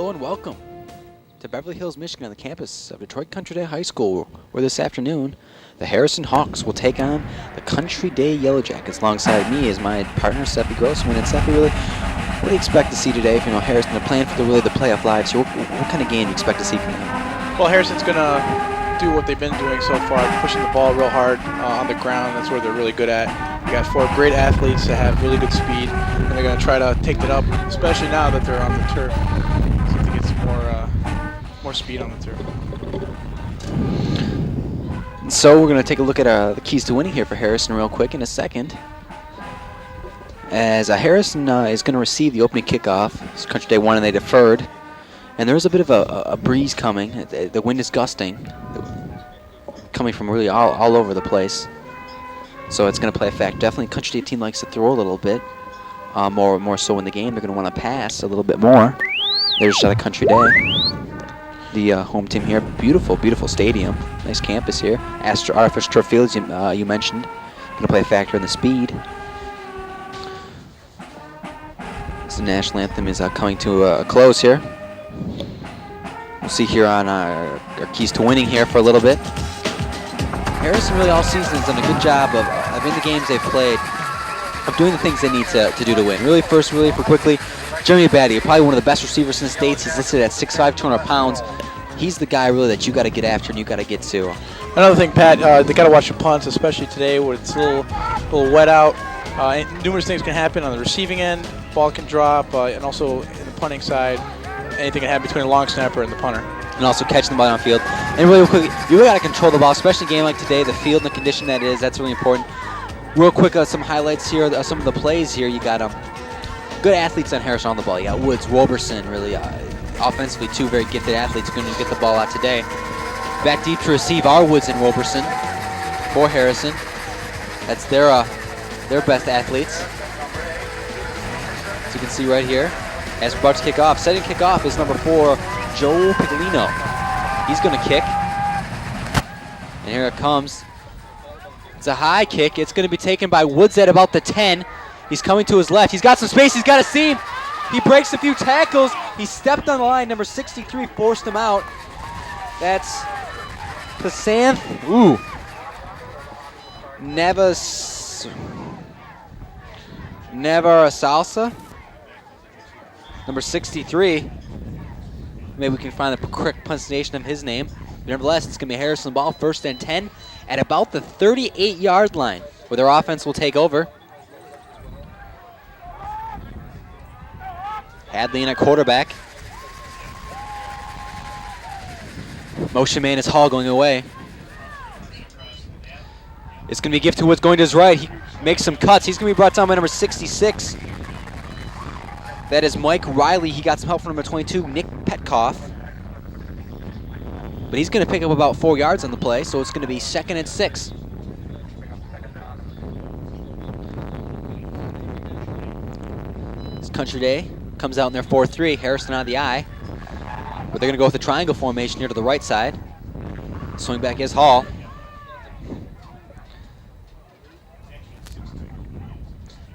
Hello and welcome to Beverly Hills, Michigan on the campus of Detroit Country Day High School, where this afternoon the Harrison Hawks will take on the Country Day Yellow Jackets. Alongside me is my partner, Seppi Grossman. And Seppi, really, what do you expect to see today? If you know Harrison, they're playing for the playoff lives here. What kind of game do you expect to see from them? Well, Harrison's going to do what they've been doing so far, pushing the ball real hard on the ground. That's where they're really good at. You got four great athletes that have really good speed, and they're going to try to take it up, especially now that they're on the turf. So I think it's more speed on the turf. So we're going to take a look at the keys to winning here for Harrison real quick in a second. As Harrison is going to receive the opening kickoff. It's Country Day 1 and they deferred. And there is a bit of a breeze coming. The wind is gusting, coming from really all over the place. So it's going to play a fact. Definitely Country Day team likes to throw a little bit. More so in the game. They're going to want to pass a little bit more. There's the Country Day. The home team here. Beautiful, beautiful stadium. Nice campus here. Artificial turf fields you mentioned. Going to play a factor in the speed. As the national anthem is coming to a close here. We'll see here on our keys to winning here for a little bit. Harrison really all season has done a good job of in the games they've played, of doing the things they need to do to win. Really for quickly, Jeremy Batty, probably one of the best receivers in the States. He's listed at 6'5", 200 pounds. He's the guy really that you got to get after and you got to get to. Another thing, Pat, they got to watch the punts, especially today where it's a little wet out. Numerous things can happen on the receiving end. Ball can drop, and also in the punting side, anything can happen between the long snapper and the punter. And also catching the ball downfield. And really quickly, you really got to control the ball, especially in a game like today. The field and the condition that is, that's really important. Real quick, some highlights here, some of the plays here. You got good athletes on Harrison on the ball. You got Woods, Roberson, really offensively two very gifted athletes going to get the ball out today. Back deep to receive are Woods and Roberson for Harrison. That's their best athletes. As you can see right here, as we're about to kick off. Setting kickoff is number 4, Joe Piglino. He's going to kick. And here it comes. It's a high kick. It's going to be taken by Woods at about the 10. He's coming to his left. He's got some space. He's got a seam. He breaks a few tackles. He stepped on the line. Number 63 forced him out. That's Pasanth. Ooh. Never a salsa. Number 63. Maybe we can find the correct pronunciation of his name. But nevertheless, it's going to be Harrison ball, 1st and 10 at about the 38-yard line, where their offense will take over. Hadley in at quarterback. Motion man is Hall going away. It's going to be a gift to Woods going to his right. He makes some cuts. He's going to be brought down by number 66. That is Mike Riley. He got some help from number 22, Nick Petkoff. But he's going to pick up about 4 yards on the play, so it's going to be 2nd and 6. This Country Day comes out in their 4-3. Harrison on the eye. But they're going to go with the triangle formation here to the right side. Swing back is Hall.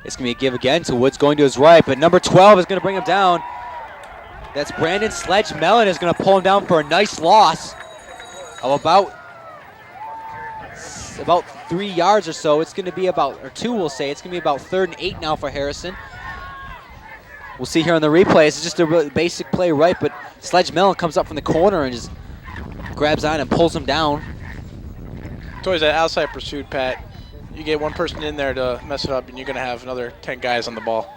It's going to be a give again to Woods going to his right, but number 12 is going to bring him down. That's Brandon Sledge Mellon is going to pull him down for a nice loss of about 3 yards or so. It's going to be or 2 we'll say. It's going to be about 3rd and 8 now for Harrison. We'll see here on the replay. It's just a really basic play right, but Sledge Mellon comes up from the corner and just grabs on and pulls him down. It's always that outside pursuit, Pat. You get one person in there to mess it up, and you're going to have another 10 guys on the ball.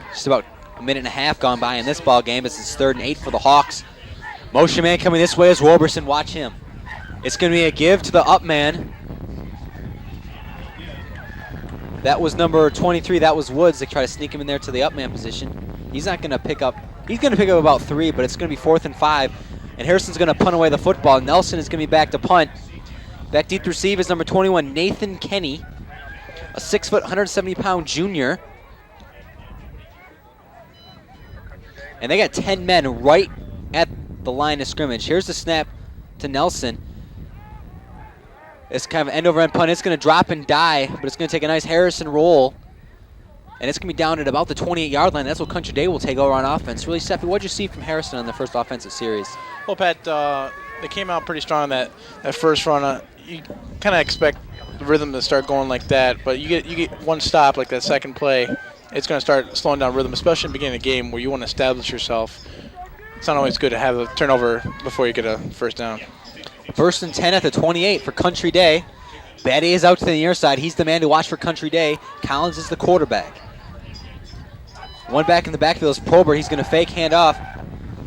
Just about a minute and a half gone by in this ball game. This is 3rd and 8 for the Hawks. Motion man coming this way is Roberson. Watch him. It's going to be a give to the up man. That was number 23. That was Woods. They try to sneak him in there to the up man position. He's not going to pick up. He's going to pick up about 3, but it's going to be 4th and 5. And Harrison's going to punt away the football. Nelson is going to be back to punt. Back deep to receive is number 21, Nathan Kenny, a 6', 170-pound junior. And they got 10 men right at the line of scrimmage. Here's the snap to Nelson. It's kind of an end-over-end punt. It's going to drop and die, but it's going to take a nice Harrison roll. And it's going to be down at about the 28-yard line. That's what Country Day will take over on offense. Really, Steffi, what did you see from Harrison on the first offensive series? Well, Pat, they came out pretty strong that first run. You kind of expect the rhythm to start going like that, but you get one stop like that second play, it's going to start slowing down rhythm, especially in the beginning of the game where you want to establish yourself. It's not always good to have a turnover before you get a first down. First and 10 at the 28 for Country Day. Batty is out to the near side. He's the man to watch for Country Day. Collins is the quarterback. One back in the backfield is Probert. He's going to fake handoff.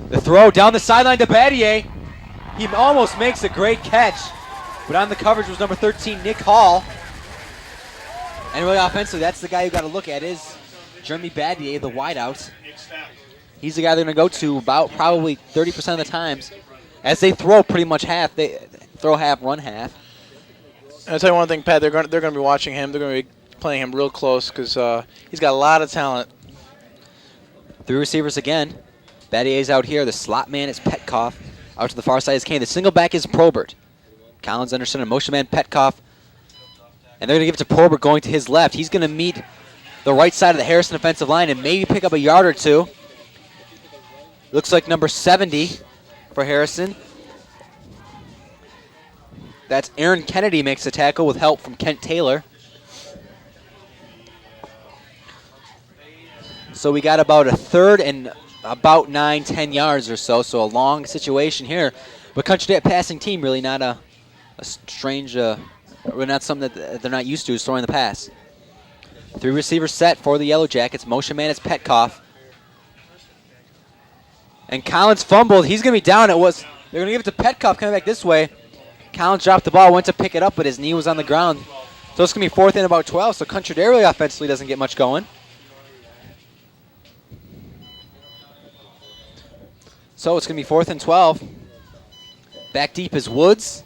The throw down the sideline to Battier. He almost makes a great catch, but on the coverage was number 13, Nick Hall. And really offensively, that's the guy you got to look at is Jeremy Battier, the wideout. He's the guy they're going to go to about probably 30% of the times as they throw pretty much half. They throw half, run half. I'll tell you one thing, Pat, they're going to be watching him. They're going to be playing him real close because he's got a lot of talent. Three receivers again. Battier's out here. The slot man is Petkoff. Out to the far side is Kane. The single back is Probert. Collins under center. Motion man Petkoff. And they're going to give it to Probert going to his left. He's going to meet the right side of the Harrison offensive line and maybe pick up a yard or two. Looks like number 70 for Harrison. That's Aaron Kennedy makes the tackle with help from Kent Taylor. So we got about a third and about 9-10 yards or so. So a long situation here. But Country Day passing team, really not a strange, really not something that they're not used to is throwing the pass. Three receivers set for the Yellow Jackets. Motion man is Petkoff. And Collins fumbled. He's going to be down. They're going to give it to Petkoff coming back this way. Collins dropped the ball, went to pick it up, but his knee was on the ground. So it's going to be fourth and about 12. So Country Day really offensively doesn't get much going. So it's going to be fourth and 12. Back deep is Woods.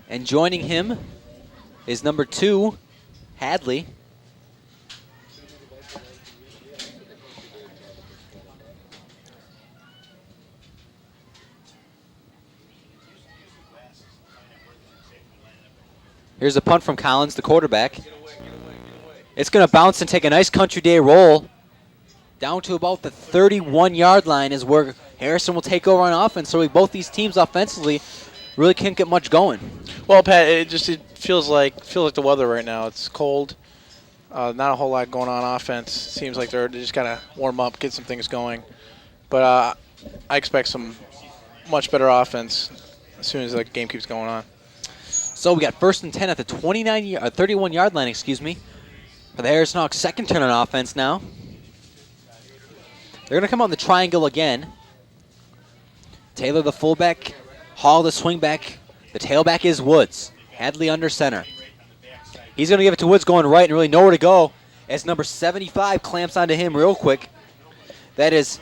And joining him is number 2, Hadley. Here's a punt from Collins, the quarterback. It's going to bounce and take a nice Country Day roll. Down to about the 31-yard line is where Harrison will take over on offense. So both these teams offensively really can't get much going. Well, Pat, it feels like the weather right now. It's cold. Not a whole lot going on offense. Seems like they're just kind of warm up, get some things going. But I expect some much better offense as soon as the game keeps going on. So we got first and 10 at the 31-yard line, for the Harrison Hawks' second turn on offense now. They're going to come out in the triangle again. Taylor the fullback, Hall the swingback. The tailback is Woods. Hadley under center. He's going to give it to Woods going right and really nowhere to go as number 75 clamps onto him real quick. That is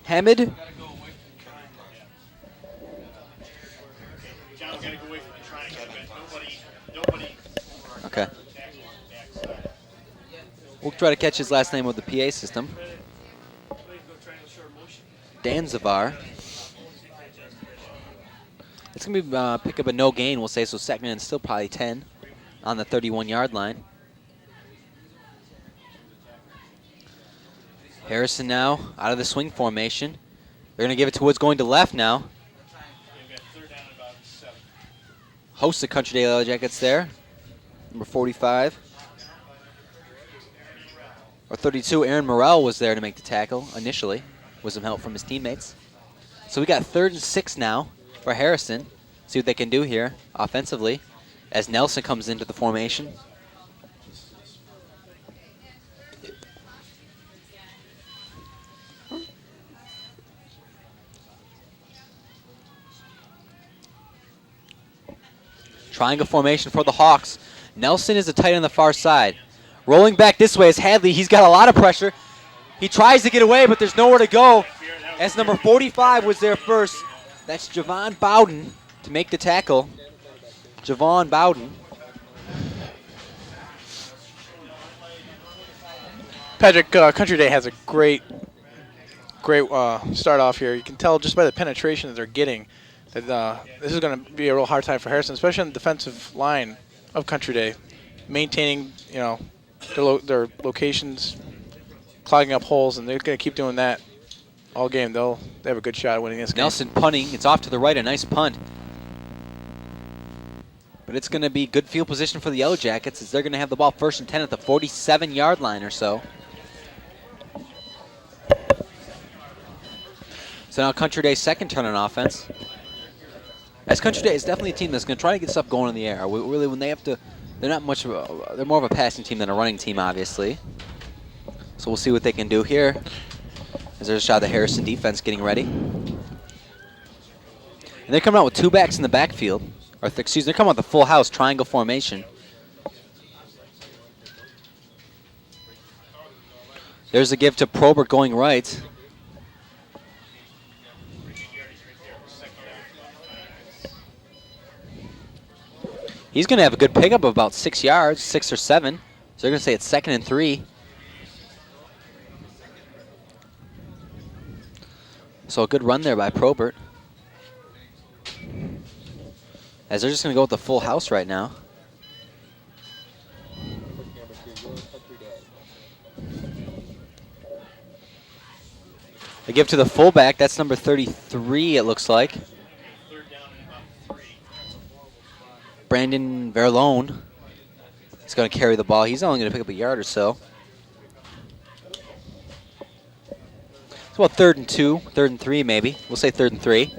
Hamid. Okay. We'll try to catch his last name with the PA system. Danzavar. It's going to be pick up a no gain, we'll say, so second and still probably 10 on the 31-yard line. Harrison now out of the swing formation. They're going to give it to Woods going to left now. Hosts the Country Day Yellow Jackets there. Number 45. Or 32, Aaron Morrell was there to make the tackle initially with some help from his teammates. So we got 3rd and 6 now for Harrison. See what they can do here offensively as Nelson comes into the formation. Triangle formation for the Hawks. Nelson is the tight on the far side. Rolling back this way is Hadley. He's got a lot of pressure. He tries to get away, but there's nowhere to go as number 45 was there first. That's Javon Bowden to make the tackle. Javon Bowden. Patrick, Country Day has a great start off here. You can tell just by the penetration that they're getting that this is going to be a real hard time for Harrison, especially on the defensive line of Country Day, maintaining their locations, clogging up holes, and they're going to keep doing that all game. They have a good shot at winning this game. Nelson punting. It's off to the right. A nice punt. But it's going to be good field position for the Yellow Jackets as they're going to have the ball 1st and 10 at the 47-yard line or so. So now Country Day's second turn on offense. As Country Day is definitely a team that's going to try to get stuff going in the air. Really, when they have to, they're more of a passing team than a running team, obviously. So we'll see what they can do here. As there's a shot of the Harrison defense getting ready. And they're coming out with 2 backs in the backfield. They're coming out with the full house triangle formation. There's a give to Probert going right. He's going to have a good pickup of about 6 yards, 6 or 7. So they're going to say it's 2nd and 3. So a good run there by Probert. As they're just going to go with the full house right now. They give to the fullback. That's number 33, it looks like. Brandon Verlone is going to carry the ball. He's only going to pick up a yard or so. It's about 3rd and 2, 3rd and 3 maybe. We'll say 3rd and 3.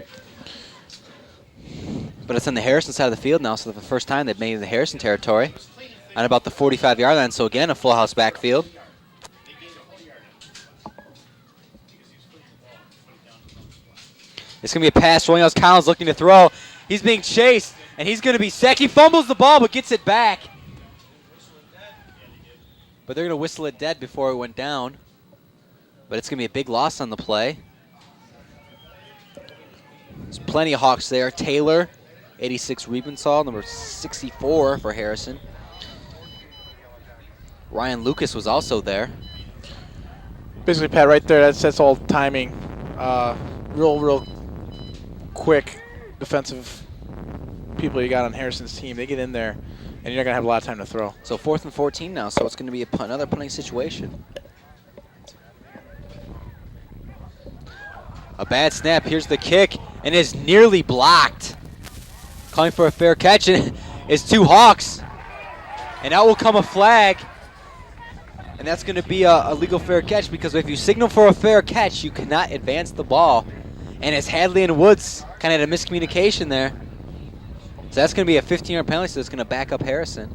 But it's on the Harrison side of the field now, so for the first time they've made it in the Harrison territory. On about the 45-yard line, so again, a full house backfield. It's going to be a pass. Rolling out Collins looking to throw. He's being chased, and he's going to be sacked. He fumbles the ball, but gets it back. But they're going to whistle it dead before it went down. But it's going to be a big loss on the play. There's plenty of Hawks there. Taylor, 86 Riebensall, number 64 for Harrison. Ryan Lucas was also there. Basically, Pat, right there, that's all timing. Real quick defensive people you got on Harrison's team. They get in there, and you're not going to have a lot of time to throw. So 4th and 14 now, so it's going to be another punting situation. A bad snap. Here's the kick, and is nearly blocked. Calling for a fair catch, and it's 2 Hawks. And out will come a flag. And that's going to be a legal fair catch, because if you signal for a fair catch, you cannot advance the ball. And it's Hadley and Woods kind of had a miscommunication there. So that's going to be a 15-yard penalty, so it's going to back up Harrison.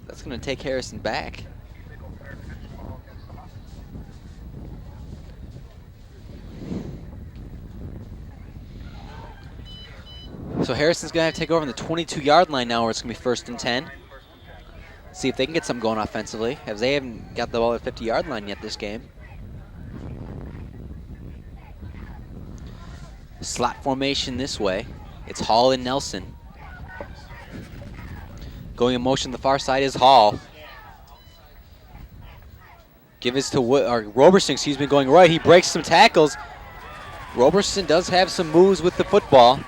That's going to take Harrison back. So Harrison's going to have to take over on the 22-yard line now, where it's going to be 1st and 10. See if they can get something going offensively, as they haven't got the ball at the 50-yard line yet this game. Slot formation this way. It's Hall and Nelson. Going in motion the far side is Hall. Give this to Roberson, excuse me, going right. He breaks some tackles. Roberson does have some moves with the football.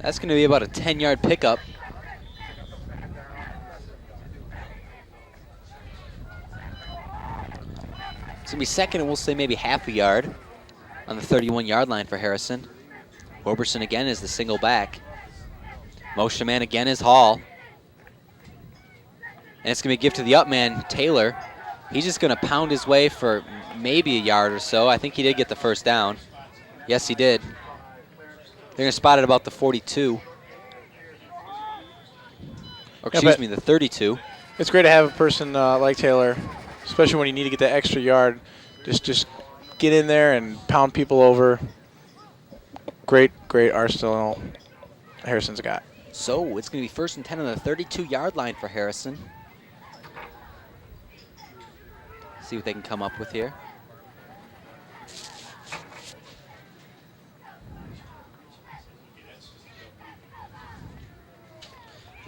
That's going to be about a 10-yard pickup. It's going to be 2nd, and we'll say maybe half a yard on the 31-yard line for Harrison. Roberson again is the single back. Motion man again is Hall. And it's going to be a gift to the up man, Taylor. He's just going to pound his way for maybe a yard or so. I think he did get the first down. Yes, he did. They're going to spot it about the 42. Or excuse me, the 32. It's great to have a person like Taylor, especially when you need to get that extra yard. Just get in there and pound people over. Great arsenal Harrison's got. So it's going to be 1st and 10 on the 32-yard line for Harrison. See what they can come up with here.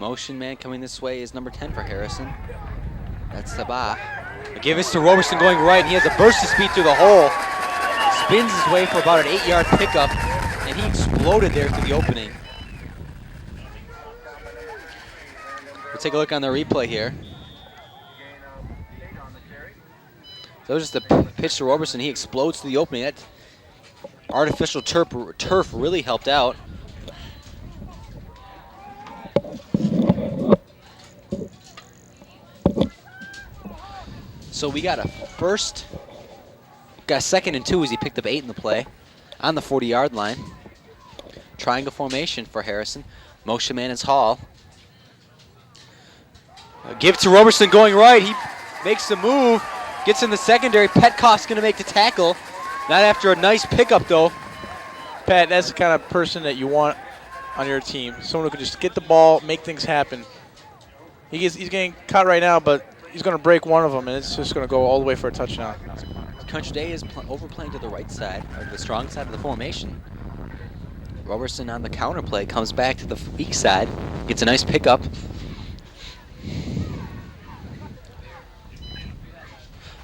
Motion man coming this way is number 10 for Harrison. That's Sabah. A give is to Roberson going right. He has a burst of speed through the hole. Spins his way for about an 8-yard pickup, and he exploded there through the opening. We'll take a look on the replay here. So just a pitch to Roberson. He explodes through the opening. That artificial turf really helped out. So we got a second and 2 as he picked up 8 in the play on the 40-yard line. Triangle formation for Harrison. Motion man is Hall. A give to Roberson going right. He makes the move, gets in the secondary. Petkoff's going to make the tackle. Not after a nice pickup, though. Pat, that's the kind of person that you want on your team. Someone who can just get the ball, make things happen. He's getting caught right now, but he's going to break one of them, and it's just going to go all the way for a touchdown. Country Day is overplaying to the right side, or the strong side of the formation. Roberson on the counter play comes back to the weak side, gets a nice pickup.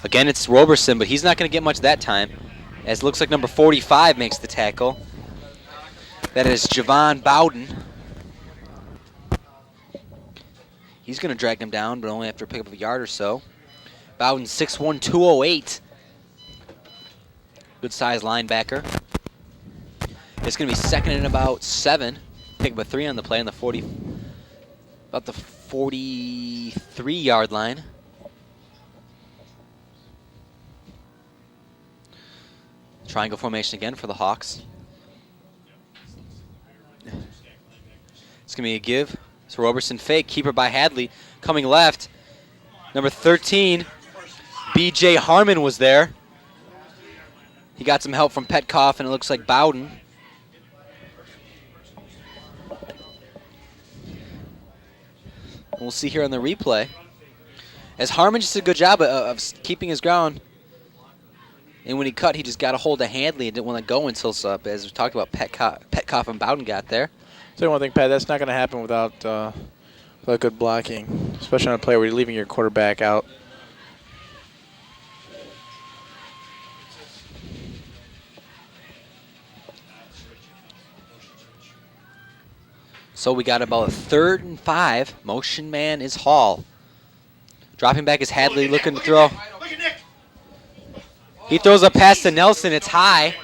Again, it's Roberson, but he's not going to get much that time, as it looks like number 45 makes the tackle. That is Javon Bowden. He's going to drag him down, but only after a pickup of a yard or so. Bowden 6'1", 208. Good size linebacker. It's going to be second and about 7. Pick up a 3 on the play on the 40, about the 43-yard line. Triangle formation again for the Hawks. It's going to be a give. So Roberson fake, keeper by Hadley. Coming left, number 13, B.J. Harmon was there. He got some help from Petkoff, and it looks like Bowden. We'll see here on the replay. As Harmon just did a good job of keeping his ground. And when he cut, he just got a hold of Hadley and didn't want to go until, as we talked about, Petkoff and Bowden got there. So one thing, Pat, that's not going to happen without good blocking, especially on a play where you're leaving your quarterback out. So we got about a 3rd and 5. Motion man is Hall. Dropping back is Hadley looking to throw. He throws a pass to Nelson. It's high.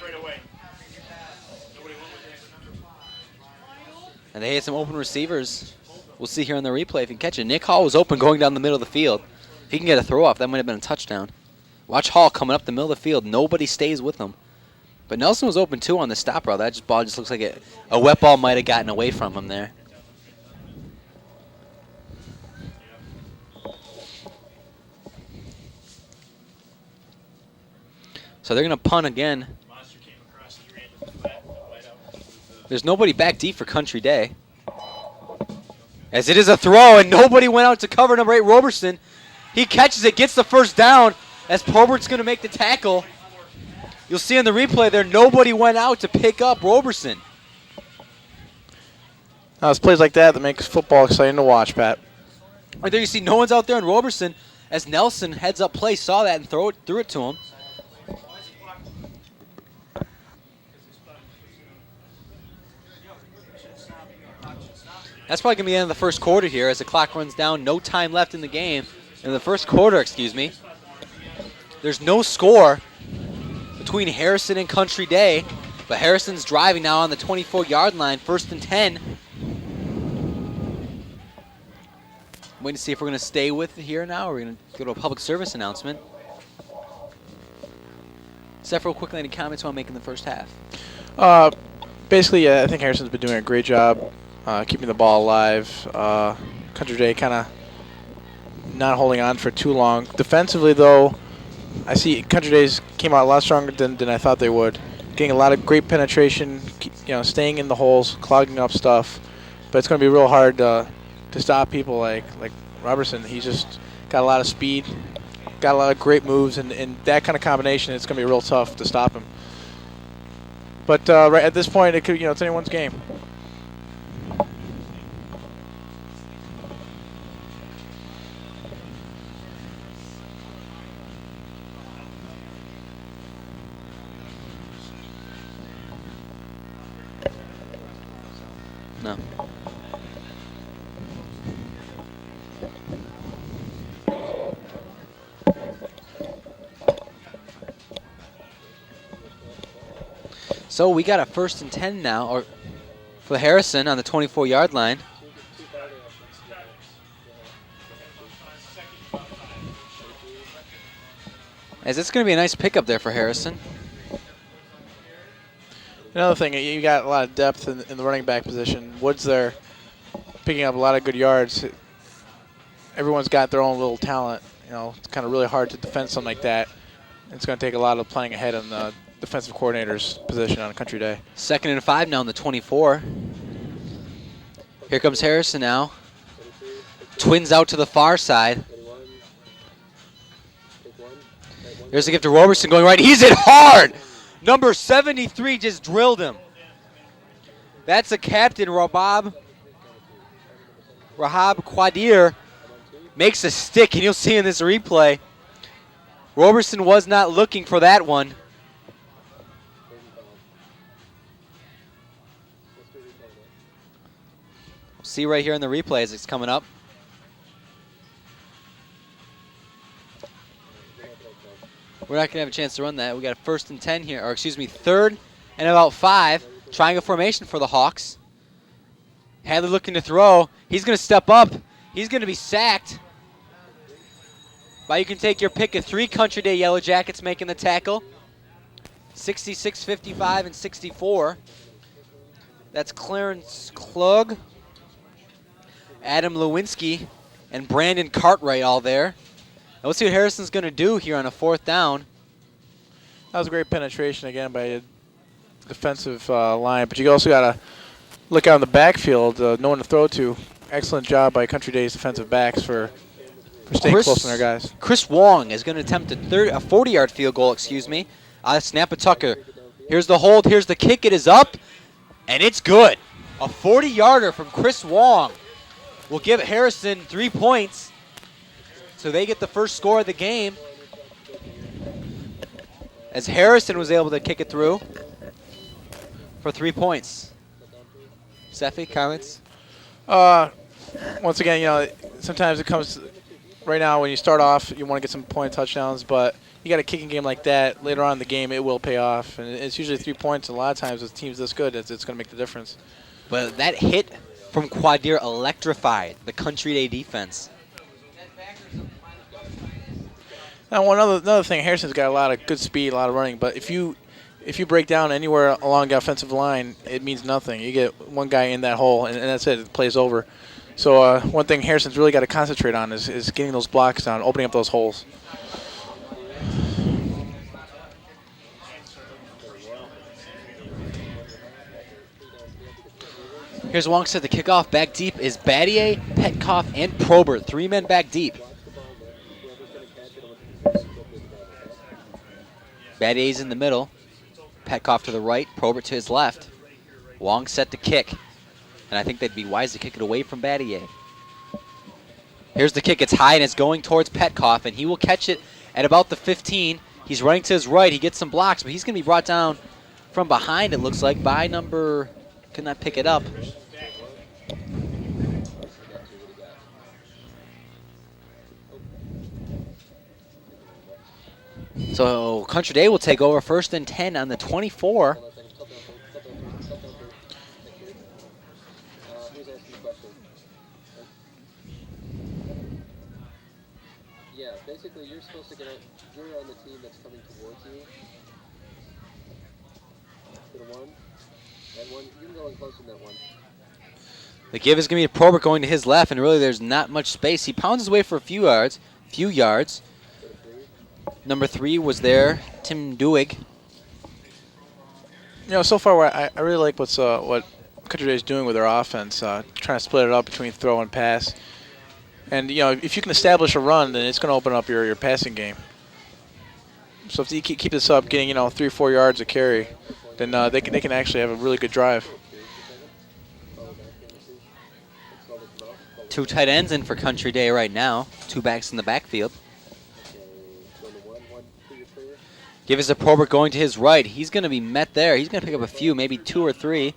And they had some open receivers. We'll see here on the replay if he can catch it. Nick Hall was open going down the middle of the field. If he can get a throw off, that might have been a touchdown. Watch Hall coming up the middle of the field. Nobody stays with him. But Nelson was open too on the stop route. That ball just looks like a wet ball might have gotten away from him there. So they're going to punt again. There's nobody back deep for Country Day. As it is a throw, and nobody went out to cover number 8, Roberson. He catches it, gets the first down, as Probert's going to make the tackle. You'll see in the replay there, nobody went out to pick up Roberson. Now, it's plays like that makes football exciting to watch, Pat. Right there you see no one's out there, and Roberson, as Nelson heads up play, saw that and threw it to him. That's probably going to be the end of the first quarter here as the clock runs down. No time left in the game. In the first quarter, excuse me. There's no score between Harrison and Country Day, but Harrison's driving now on the 24-yard line, 1st and 10. Waiting to see if we're going to stay with it here now, or we're going to go to a public service announcement. Seth, real quickly, any comments on making the first half? Basically, I think Harrison's been doing a great job keeping the ball alive. Country Day kind of not holding on for too long. Defensively, though, I see Country Days came out a lot stronger than I thought they would. Getting a lot of great penetration, staying in the holes, clogging up stuff. But it's going to be real hard to stop people like Robertson. He's just got a lot of speed, got a lot of great moves, and that kind of combination, it's going to be real tough to stop him. But right at this point, it's anyone's game. No. So we got a 1st and 10 now, or for Harrison on the 24-yard line. As it's going to be a nice pickup there for Harrison. Another thing, you got a lot of depth in the running back position. Woods there picking up a lot of good yards. Everyone's got their own little talent. You know, it's kind of really hard to defend something like that. It's going to take a lot of playing ahead on the defensive coordinator's position on a country day. 2nd and 5 now on the 24. Here comes Harrison now. Twins out to the far side. There's a gift to Roberson going right. He's hit hard. Number 73 just drilled him. That's the captain, Rahab Quadir. Makes a stick, and you'll see in this replay, Roberson was not looking for that one. See right here in the replay as it's coming up. We're not going to have a chance to run that. We got a 1st and 10 here, or excuse me, 3rd and about 5. Triangle formation for the Hawks. Hadley looking to throw. He's going to step up. He's going to be sacked. But you can take your pick of 3 Country Day Yellow Jackets making the tackle. 66, 55, and 64. That's Clarence Klug, Adam Lewinsky, and Brandon Cartwright all there. Now let's see what Harrison's going to do here on a 4th down. That was a great penetration again by a defensive line, but you also got to look out in the backfield, no one to throw to. Excellent job by Country Day's defensive backs for staying close on their guys. Chris Wong is going to attempt a 40-yard field goal, snap a Tucker. Here's the hold, here's the kick, it is up, and it's good. A 40-yarder from Chris Wong will give Harrison 3 points. So they get the first score of the game as Harrison was able to kick it through for 3 points. Seffi, comments? Once again, you know, sometimes it comes right now when you start off, you want to get some point touchdowns, but you got a kicking game like that, later on in the game, it will pay off. And it's usually 3 points, and a lot of times with teams this good, it's going to make the difference. But that hit from Quadir electrified the Country Day defense. Now, another thing, Harrison's got a lot of good speed, a lot of running, but if you break down anywhere along the offensive line, it means nothing. You get one guy in that hole, and that's it. It plays over. So one thing Harrison's really got to concentrate on is getting those blocks down, opening up those holes. Here's Wong set the kickoff. Back deep is Battier, Petkoff, and Probert. 3 men back deep. Battier's in the middle. Petkoff to the right, Probert to his left. Wong set to kick. And I think they'd be wise to kick it away from Battier. Here's the kick. It's high, and it's going towards Petkoff, and he will catch it at about the 15. He's running to his right. He gets some blocks, but he's going to be brought down from behind, it looks like, by number... Could not pick it up. So Country Day will take over 1st and 10 on the 24. Yeah, basically you're supposed to get it. You're on the team that's coming towards you. To the one. That one, you can go in close in that one. The give is going to be Probert going to his left, and really there's not much space. He pounds his way for a few yards. Number 3 was there, Tim Duig. You know, so far I really like what Country Day is doing with their offense, trying to split it up between throw and pass. And, you know, if you can establish a run, then it's going to open up your passing game. So if you keep this up, getting, you know, 3 or 4 yards a carry, then they can actually have a really good drive. 2 tight ends in for Country Day right now. 2 backs in the backfield. Give us a Probert going to his right. He's going to be met there. He's going to pick up a few, maybe 2 or 3.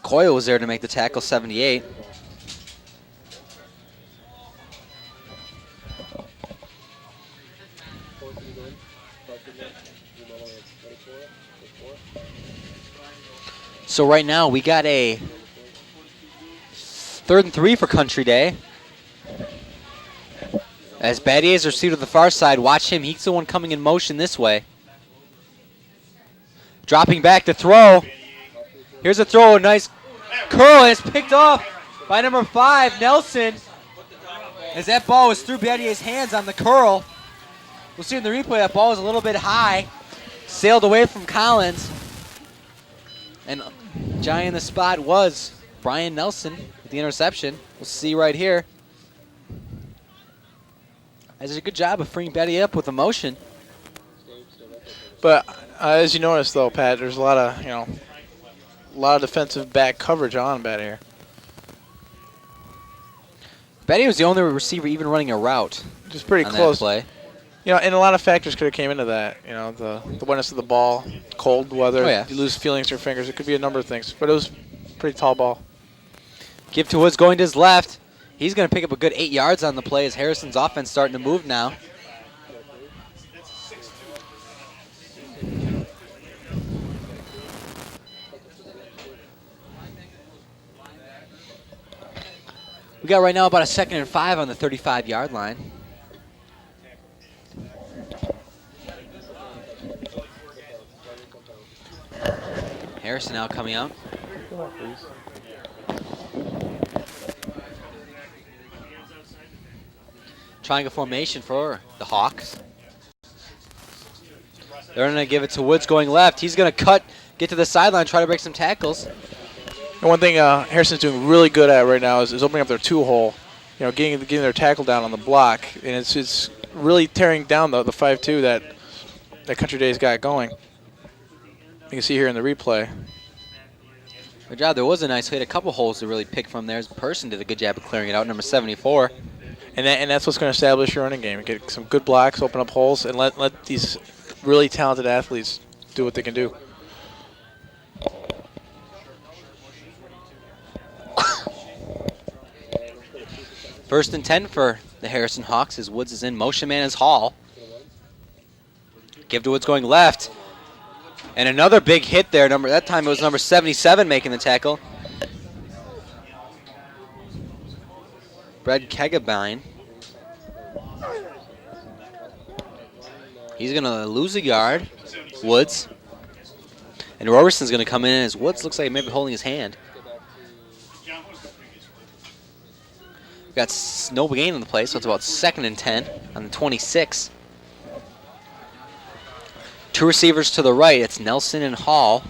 Coyle was there to make the tackle, 78. So right now we got a 3rd and 3 for Country Day. As Battier's received to the far side, watch him. He's the one coming in motion this way. Dropping back to throw. Here's a throw, a nice curl, and it's picked off by number 5, Nelson. As that ball was through Battier's hands on the curl. We'll see in the replay that ball was a little bit high. Sailed away from Collins. And Johnny in the spot was Brian Nelson with the interception. We'll see right here. Does a good job of freeing Battier up with emotion. But as you notice, though, Pat, there's a lot of defensive back coverage on Battier. Battier was the only receiver even running a route. Just pretty on close. That play. And a lot of factors could have came into that. The wetness of the ball, cold weather, Oh, yeah. you lose feelings in your fingers. It could be a number of things, but it was a pretty tall ball. Give to Woods going to his left. He's going to pick up a good 8 yards on the play as Harrison's offense starting to move now. We got right now about a 2nd and 5 on the 35-yard line. Harrison now coming out. Triangle formation for the Hawks. They're going to give it to Woods going left. He's going to get to the sideline, try to break some tackles. And one thing Harrison's doing really good at right now is opening up their 2-hole, getting their tackle down on the block, and it's really tearing down the 5-2 that Country Day's got going. You can see here in the replay. Good job. There was a nice hit. A couple holes to really pick from there. Person did a good job of clearing it out, number 74. And that's what's going to establish your running game. Get some good blocks, open up holes, and let these really talented athletes do what they can do. First and 10 for the Harrison Hawks as Woods is in. Motion man is Hall. Give to Woods going left. And another big hit there. That time it was number 77 making the tackle. Brad Kegabine. He's going to lose a yard. Woods. And Roberson's going to come in as Woods looks like he may be holding his hand. We've got no gain on the play, so it's about 2nd and 10 on the 26. 2 receivers to the right. It's Nelson and Hall.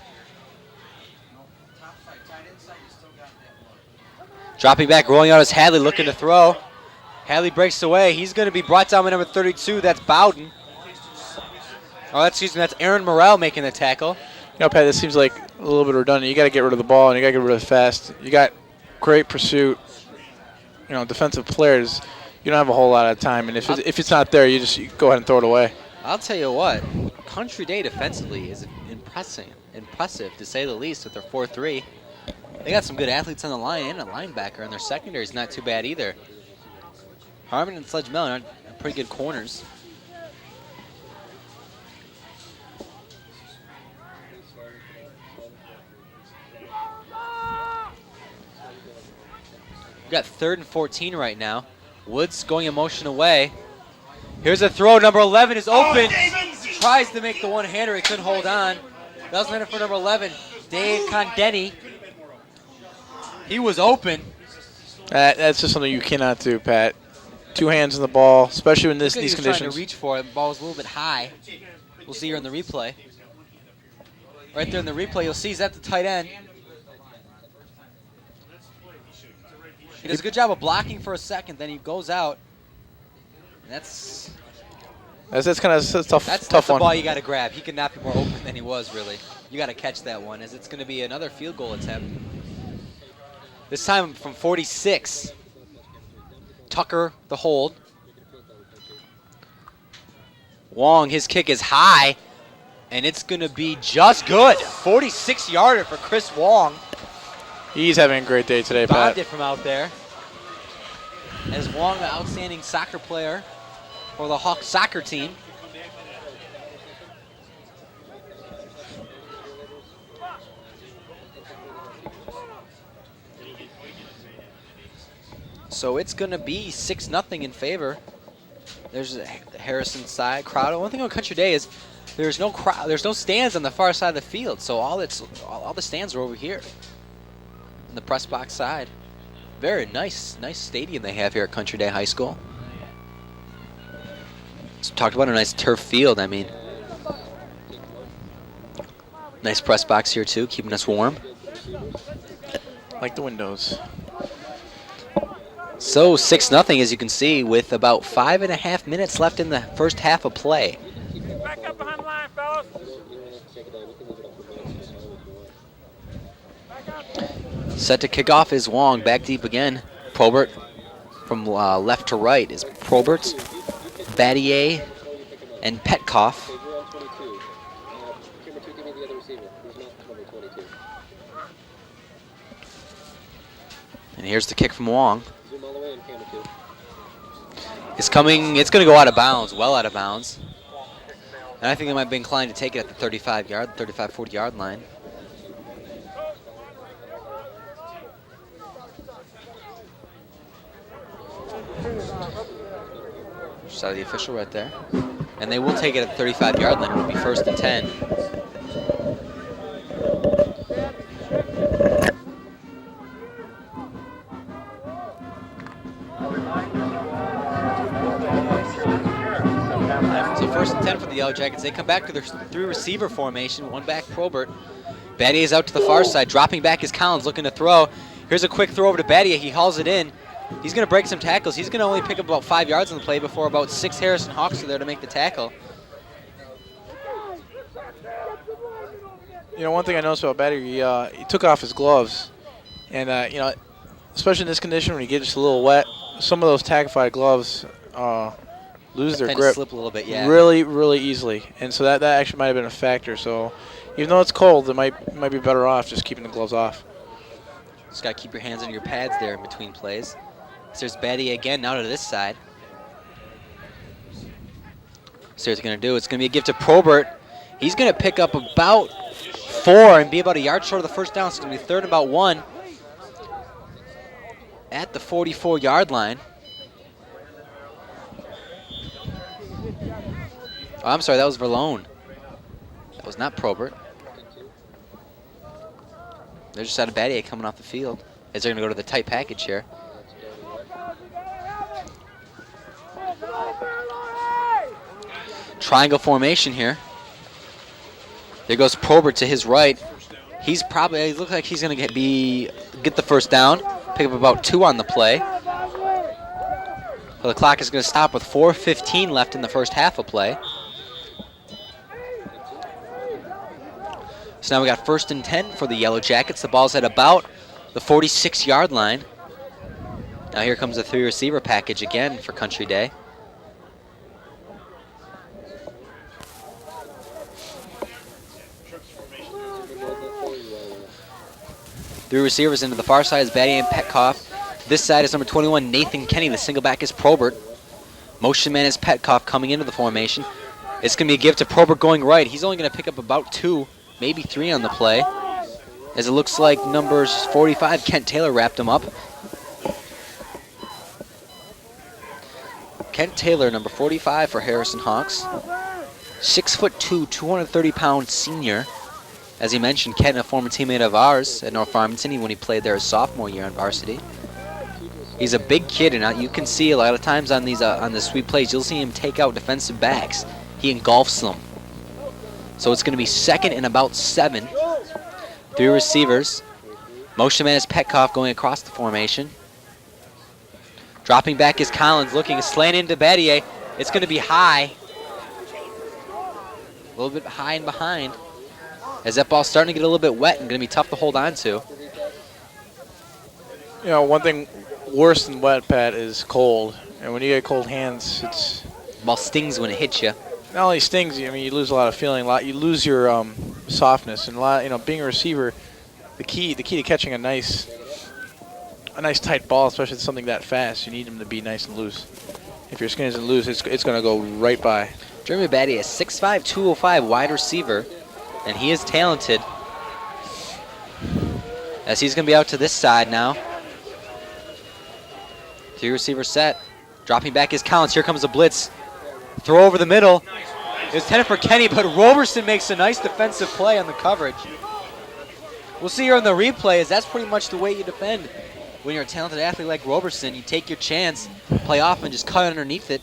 Dropping back, rolling out is Hadley, looking to throw. Hadley breaks away. He's going to be brought down by number 32. That's Bowden. That's Aaron Morrell making the tackle. Pat, this seems like a little bit redundant. You got to get rid of the ball, and you got to get rid of it fast. You got great pursuit. Defensive players, you don't have a whole lot of time, and if it's not there, you go ahead and throw it away. I'll tell you what, Country Day defensively is impressive to say the least with their 4-3. They got some good athletes on the line and a linebacker, and their secondary is not too bad either. Harmon and Sledge Mellon are pretty good corners. We've got 3rd and 14 right now. Woods going in motion away. Here's a throw. Number 11 is open. Tries to make the one-hander. He couldn't hold on. That was meant for number 11, Dave Condeni. He was open. That's just something you cannot do, Pat. 2 hands in the ball, especially in these conditions. Trying to reach for it. The ball was a little bit high. We'll see here in the replay. Right there in the replay, you'll see he's at the tight end. He does a good job of blocking for a second, then he goes out. And that's kind of a tough that's one. the ball you got to grab. He could not be more open than he was, really. You got to catch that one, as it's going to be another field goal attempt. This time from 46. Tucker, the hold. Wong, his kick is high, and it's going to be just good. 46-yarder for Chris Wong. He's having a great day today, Bobbed Pat. it from out there. As Wong, an outstanding soccer player for the Hawks soccer team. So it's going to be 6-0 in favor. There's the Harrison side crowd. One thing on Country Day is there's no crowd. There's no stands on the far side of the field. So all the stands are over here on the press box side. Very nice stadium they have here at Country Day High School. So talked about a nice turf field. I mean, nice press box here too, keeping us warm. Like the windows. So 6-0, as you can see, with about 5.5 minutes left in the first half of play. Back up behind the line, fellas. Set to kick off is Wong, back deep again. Probert from left to right is Probert, Battier, and Petkoff. And here's the kick from Wong. It's coming, it's going to go out of bounds, well out of bounds. And I think they might be inclined to take it at the 35, 40 yard line. Just out of the official right there. And they will take it at the 35 yard line. It'll be 1st and 10. So 1st and 10 for the Yellow Jackets. They come back to their 3 receiver formation. One back, Probert. Battier is out to the far side. Dropping back is Collins looking to throw. Here's a quick throw over to Battier. He hauls it in. He's going to break some tackles. He's going to only pick up about 5 yards on the play before about 6 Harrison Hawks are there to make the tackle. You know, one thing I noticed about Battier, he took off his gloves. And, you know, especially in this condition when you get just a little wet, some of those tackified gloves lose their Kind grip of slip a little bit, yeah. really, really easily. And so that actually might have been a factor. So even though it's cold, it might be better off just keeping the gloves off. Just got to keep your hands on your pads there in between plays. So there's Battier again, now to this side. So what's going to do, it's going to be a gift to Probert. He's going to pick up about 4 and be about a yard short of the first down. So it's going to be 3rd and about 1 at the 44 yard line. Oh, I'm sorry, that was Verlone. That was not Probert. They're just out of Battier coming off the field as they're going to go to the tight package here. Triangle formation here. There goes Probert to his right. He looks like he's going to get the first down. Pick up about 2 on the play. Well, the clock is going to stop with 4:15 left in the first half of play. So now we got 1st and 10 for the Yellow Jackets. The ball's at about the 46 yard line. Now here comes the 3 receiver package again for Country Day. Three receivers into the far side is Battier and Petkoff. This side is number 21, Nathan Kenny. The single back is Probert. Motion man is Petkoff coming into the formation. It's going to be a give to Probert going right. He's only going to pick up about 2, maybe 3 on the play, as it looks like numbers 45, Kent Taylor, wrapped him up. Kent Taylor, number 45 for Harrison Hawks. 6'2", 230-pound senior. As he mentioned, Kent, a former teammate of ours at North Farmington when he played there his sophomore year on varsity. He's a big kid, and you can see a lot of times on these on the sweep plays, you'll see him take out defensive backs. He engulfs them. So it's going to be 2nd and about 7. 3 receivers. Motion man is Petkoff going across the formation. Dropping back is Collins, looking, slant into Battier. It's going to be high. A little bit high and behind. As that ball's starting to get a little bit wet and going to be tough to hold on to. You know, one thing worse than wet, Pat, is cold. And when you get cold hands, it's... Ball stings when it hits you. Not only stings, I mean, you lose a lot of feeling. You lose your softness. And being a receiver, the key to catching a nice tight ball, especially something that fast, you need them to be nice and loose. If your skin isn't loose, it's going to go right by. Jeremy Batty is 6'5", 205, wide receiver, and he is talented. As he's going to be out to this side now. 3 receiver set. Dropping back his counts. Here comes the blitz. Throw over the middle. It's intended for Kenny, but Roberson makes a nice defensive play on the coverage. We'll see here on the replay, as that's pretty much the way you defend. When you're a talented athlete like Roberson, you take your chance, play off, and just cut underneath it.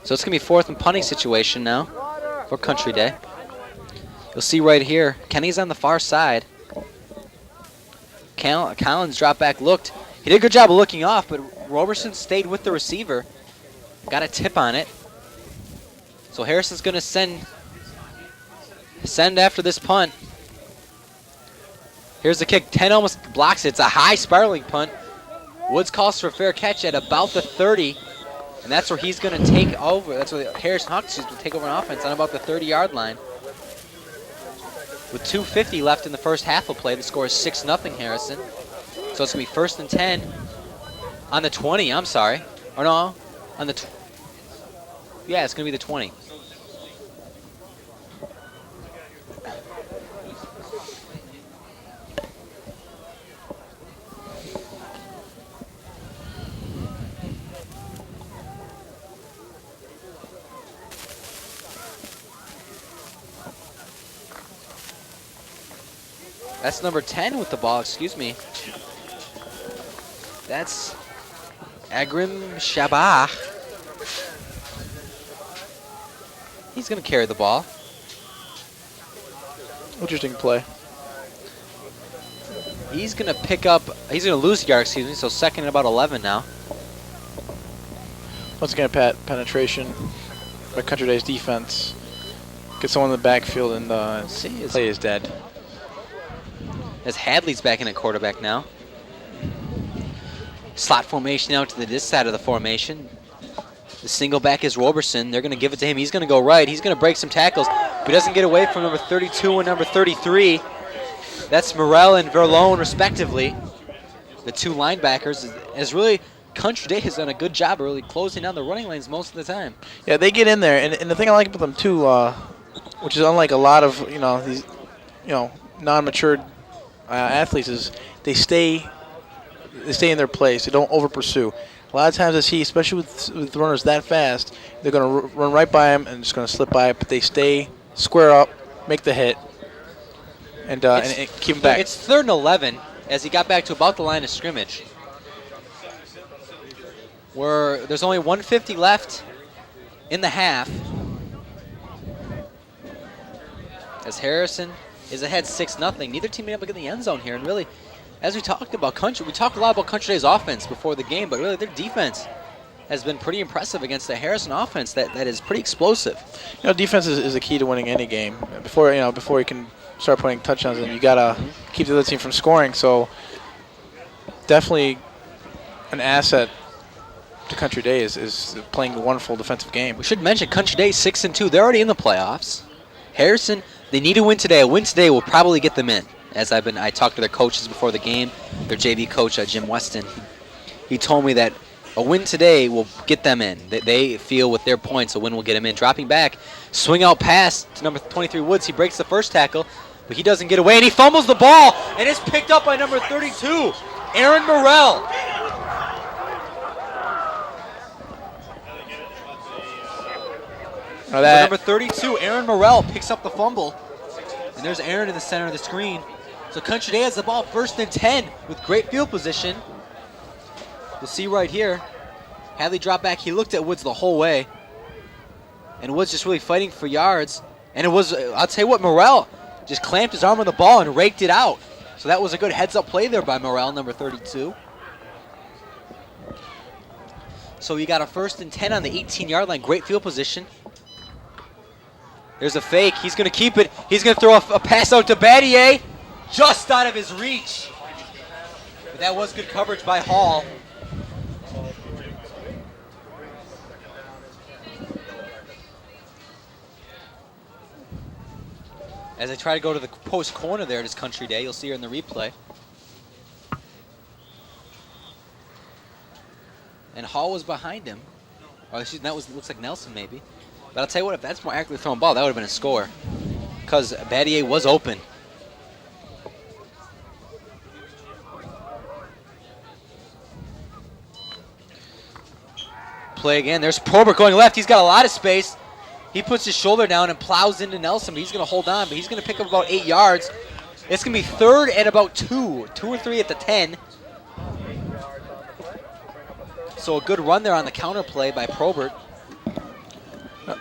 So it's going to be 4th and punting situation now for Country Day. You'll see right here, Kenny's on the far side. Collins dropped back, looked. He did a good job of looking off, but Roberson stayed with the receiver. Got a tip on it. So Harrison's going to send after this punt. Here's the kick. 10 almost blocks it. It's a high spiraling punt. Woods calls for a fair catch at about the 30. And that's where he's going to take over. That's where Harrison Hawks is going to take over an offense on about the 30-yard line. With 2:50 left in the first half of play, the score is 6-0 Harrison. So it's going to be 1st and 10 on the 20, I'm sorry. Or no, on the yeah, it's going to be the 20. That's number 10 with the ball, excuse me. That's Agrim Shabah. He's going to carry the ball. Interesting play. He's going to lose yard, excuse me, so 2nd and about 11 now. Once again, penetration by Country Day's defense. Get someone in the backfield and play is dead. As Hadley's back in at quarterback now. Slot formation out to this side of the formation. The single back is Roberson. They're going to give it to him. He's going to go right. He's going to break some tackles, but he doesn't get away from number 32 and number 33. That's Morrell and Verlone, respectively. The 2 linebackers. As really, Country Day has done a good job of really closing down the running lanes most of the time. Yeah, they get in there, and the thing I like about them too, which is unlike a lot of these non-matured athletes, is they stay in their place. They don't over pursue. A lot of times I see, especially with runners that fast, they're going to run right by them and just going to slip by it, but they stay square up, make the hit, and keep them back. It's 3rd and 11 as he got back to about the line of scrimmage, where there's only 1:50 left in the half. As Harrison is ahead 6-0. Neither team able to get in the end zone here, and really, as we talked about we talked a lot about Country Day's offense before the game, but really their defense has been pretty impressive against the Harrison offense that is pretty explosive. Defense is the key to winning any game. Before you can start putting touchdowns in, you gotta keep the other team from scoring. So definitely an asset to Country Day is playing a wonderful defensive game. We should mention Country Day 6-2. They're already in the playoffs. Harrison, they need to win today. A win today will probably get them in. I talked to their coaches before the game, their JV coach, Jim Weston. He told me that a win today will get them in. They feel with their points, a win will get them in. Dropping back, swing out pass to number 23 Woods. He breaks the first tackle, but he doesn't get away, and he fumbles the ball, and it's picked up by number 32, Aaron Morrell. Number 32, Aaron Morrell, picks up the fumble. And there's Aaron in the center of the screen. So Country Day has the ball 1st and 10 with great field position. You'll see right here, Hadley dropped back. He looked at Woods the whole way. And Woods just really fighting for yards. And it was, I'll tell you what, Morrell just clamped his arm on the ball and raked it out. So that was a good heads-up play there by Morrell, number 32. So you got a 1st and 10 on the 18-yard line. Great field position. There's a fake. He's going to keep it. He's going to throw a pass out to Battier. Just out of his reach. But that was good coverage by Hall. As they try to go to the post corner there, it is Country Day. You'll see her in the replay. And Hall was behind him. Or excuse me, looks like Nelson maybe. But I'll tell you what, if that's more accurately thrown ball, that would have been a score. Because Battier was open. Play again. There's Probert going left. He's got a lot of space. He puts his shoulder down and plows into Nelson, but he's going to hold on, but he's going to pick up about 8 yards. It's going to be third and about 2 or 3 at the 10. So a good run there on the counter play by Probert.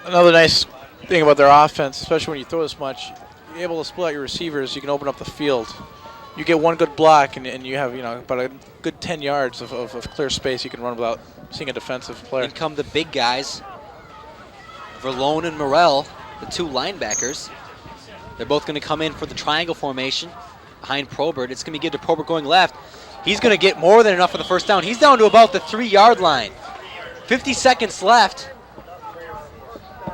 Another nice thing about their offense, especially when you throw this much, you're able to split out your receivers. You can open up the field. You get one good block, and you have about a good 10 yards of clear space you can run without seeing a defensive player. In come the big guys, Verlone and Morrell, the 2 linebackers. They're both going to come in for the triangle formation behind Probert. It's going to be good to Probert going left. He's going to get more than enough for the first down. He's down to about the 3-yard line. 50 seconds left. So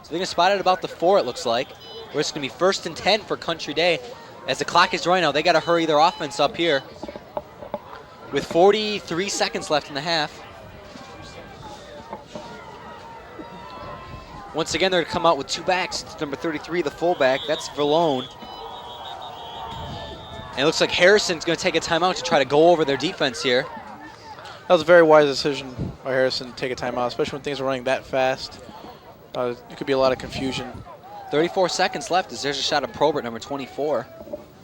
they're going to spot it about the 4, it looks like. Where it's going to be 1st and 10 for Country Day. As the clock is running out, they got to hurry their offense up here. With 43 seconds left in the half. Once again, they're going to come out with 2 backs. It's number 33, the fullback. That's Verlone. And it looks like Harrison's going to take a timeout to try to go over their defense here. That was a very wise decision by Harrison to take a timeout, especially when things are running that fast. It could be a lot of confusion. 34 seconds left as there's a shot of Probert, number 24.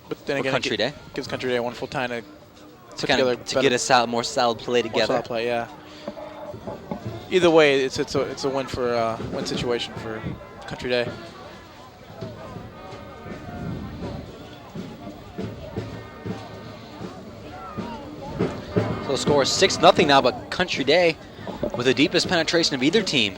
But then again, Country Day. Gives Country Day one full time to get a more solid play together. More solid play, yeah. Either way, it's a win for win situation for Country Day. So the score is 6-0 now, but Country Day with the deepest penetration of either team.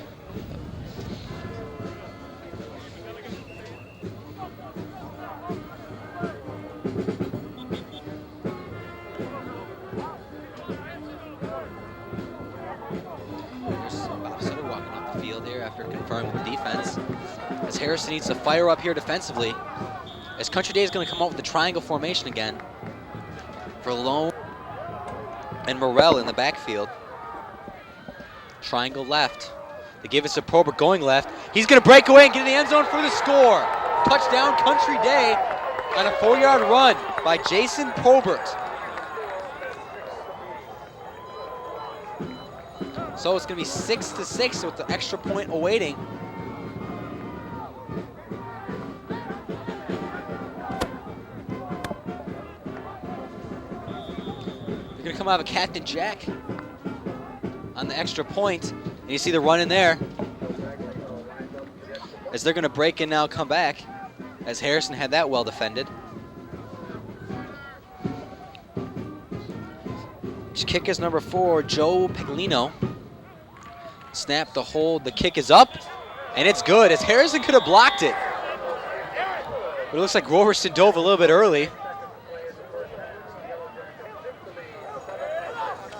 As Harrison needs to fire up here defensively. As Country Day is going to come out with the triangle formation again. Verlone and Morrell in the backfield. Triangle left. They give us to Probert going left. He's going to break away and get in the end zone for the score. Touchdown Country Day on a 4-yard run by Jason Probert. So it's going to be 6-6 with the extra point awaiting. Going to come out of a Captain Jack on the extra point, and you see the run in there as they're going to break in now, come back, as Harrison had that well defended. His kick is number 4, Joe Peglino. Snap, the hold, the kick is up, and it's good, as Harrison could have blocked it. But it looks like Roberson dove a little bit early.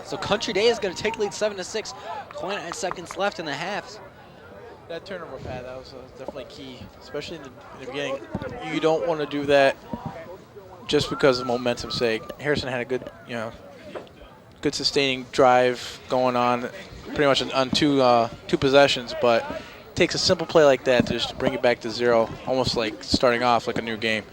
So Country Day is going to take the lead 7-6. 29 seconds left in the half. That turnover, Pat, that was definitely key, especially in the beginning. You don't want to do that just because of momentum's sake. Harrison had a good, good sustaining drive going on, pretty much on two possessions, but it takes a simple play like that to just bring it back to 0, almost like starting off like a new game.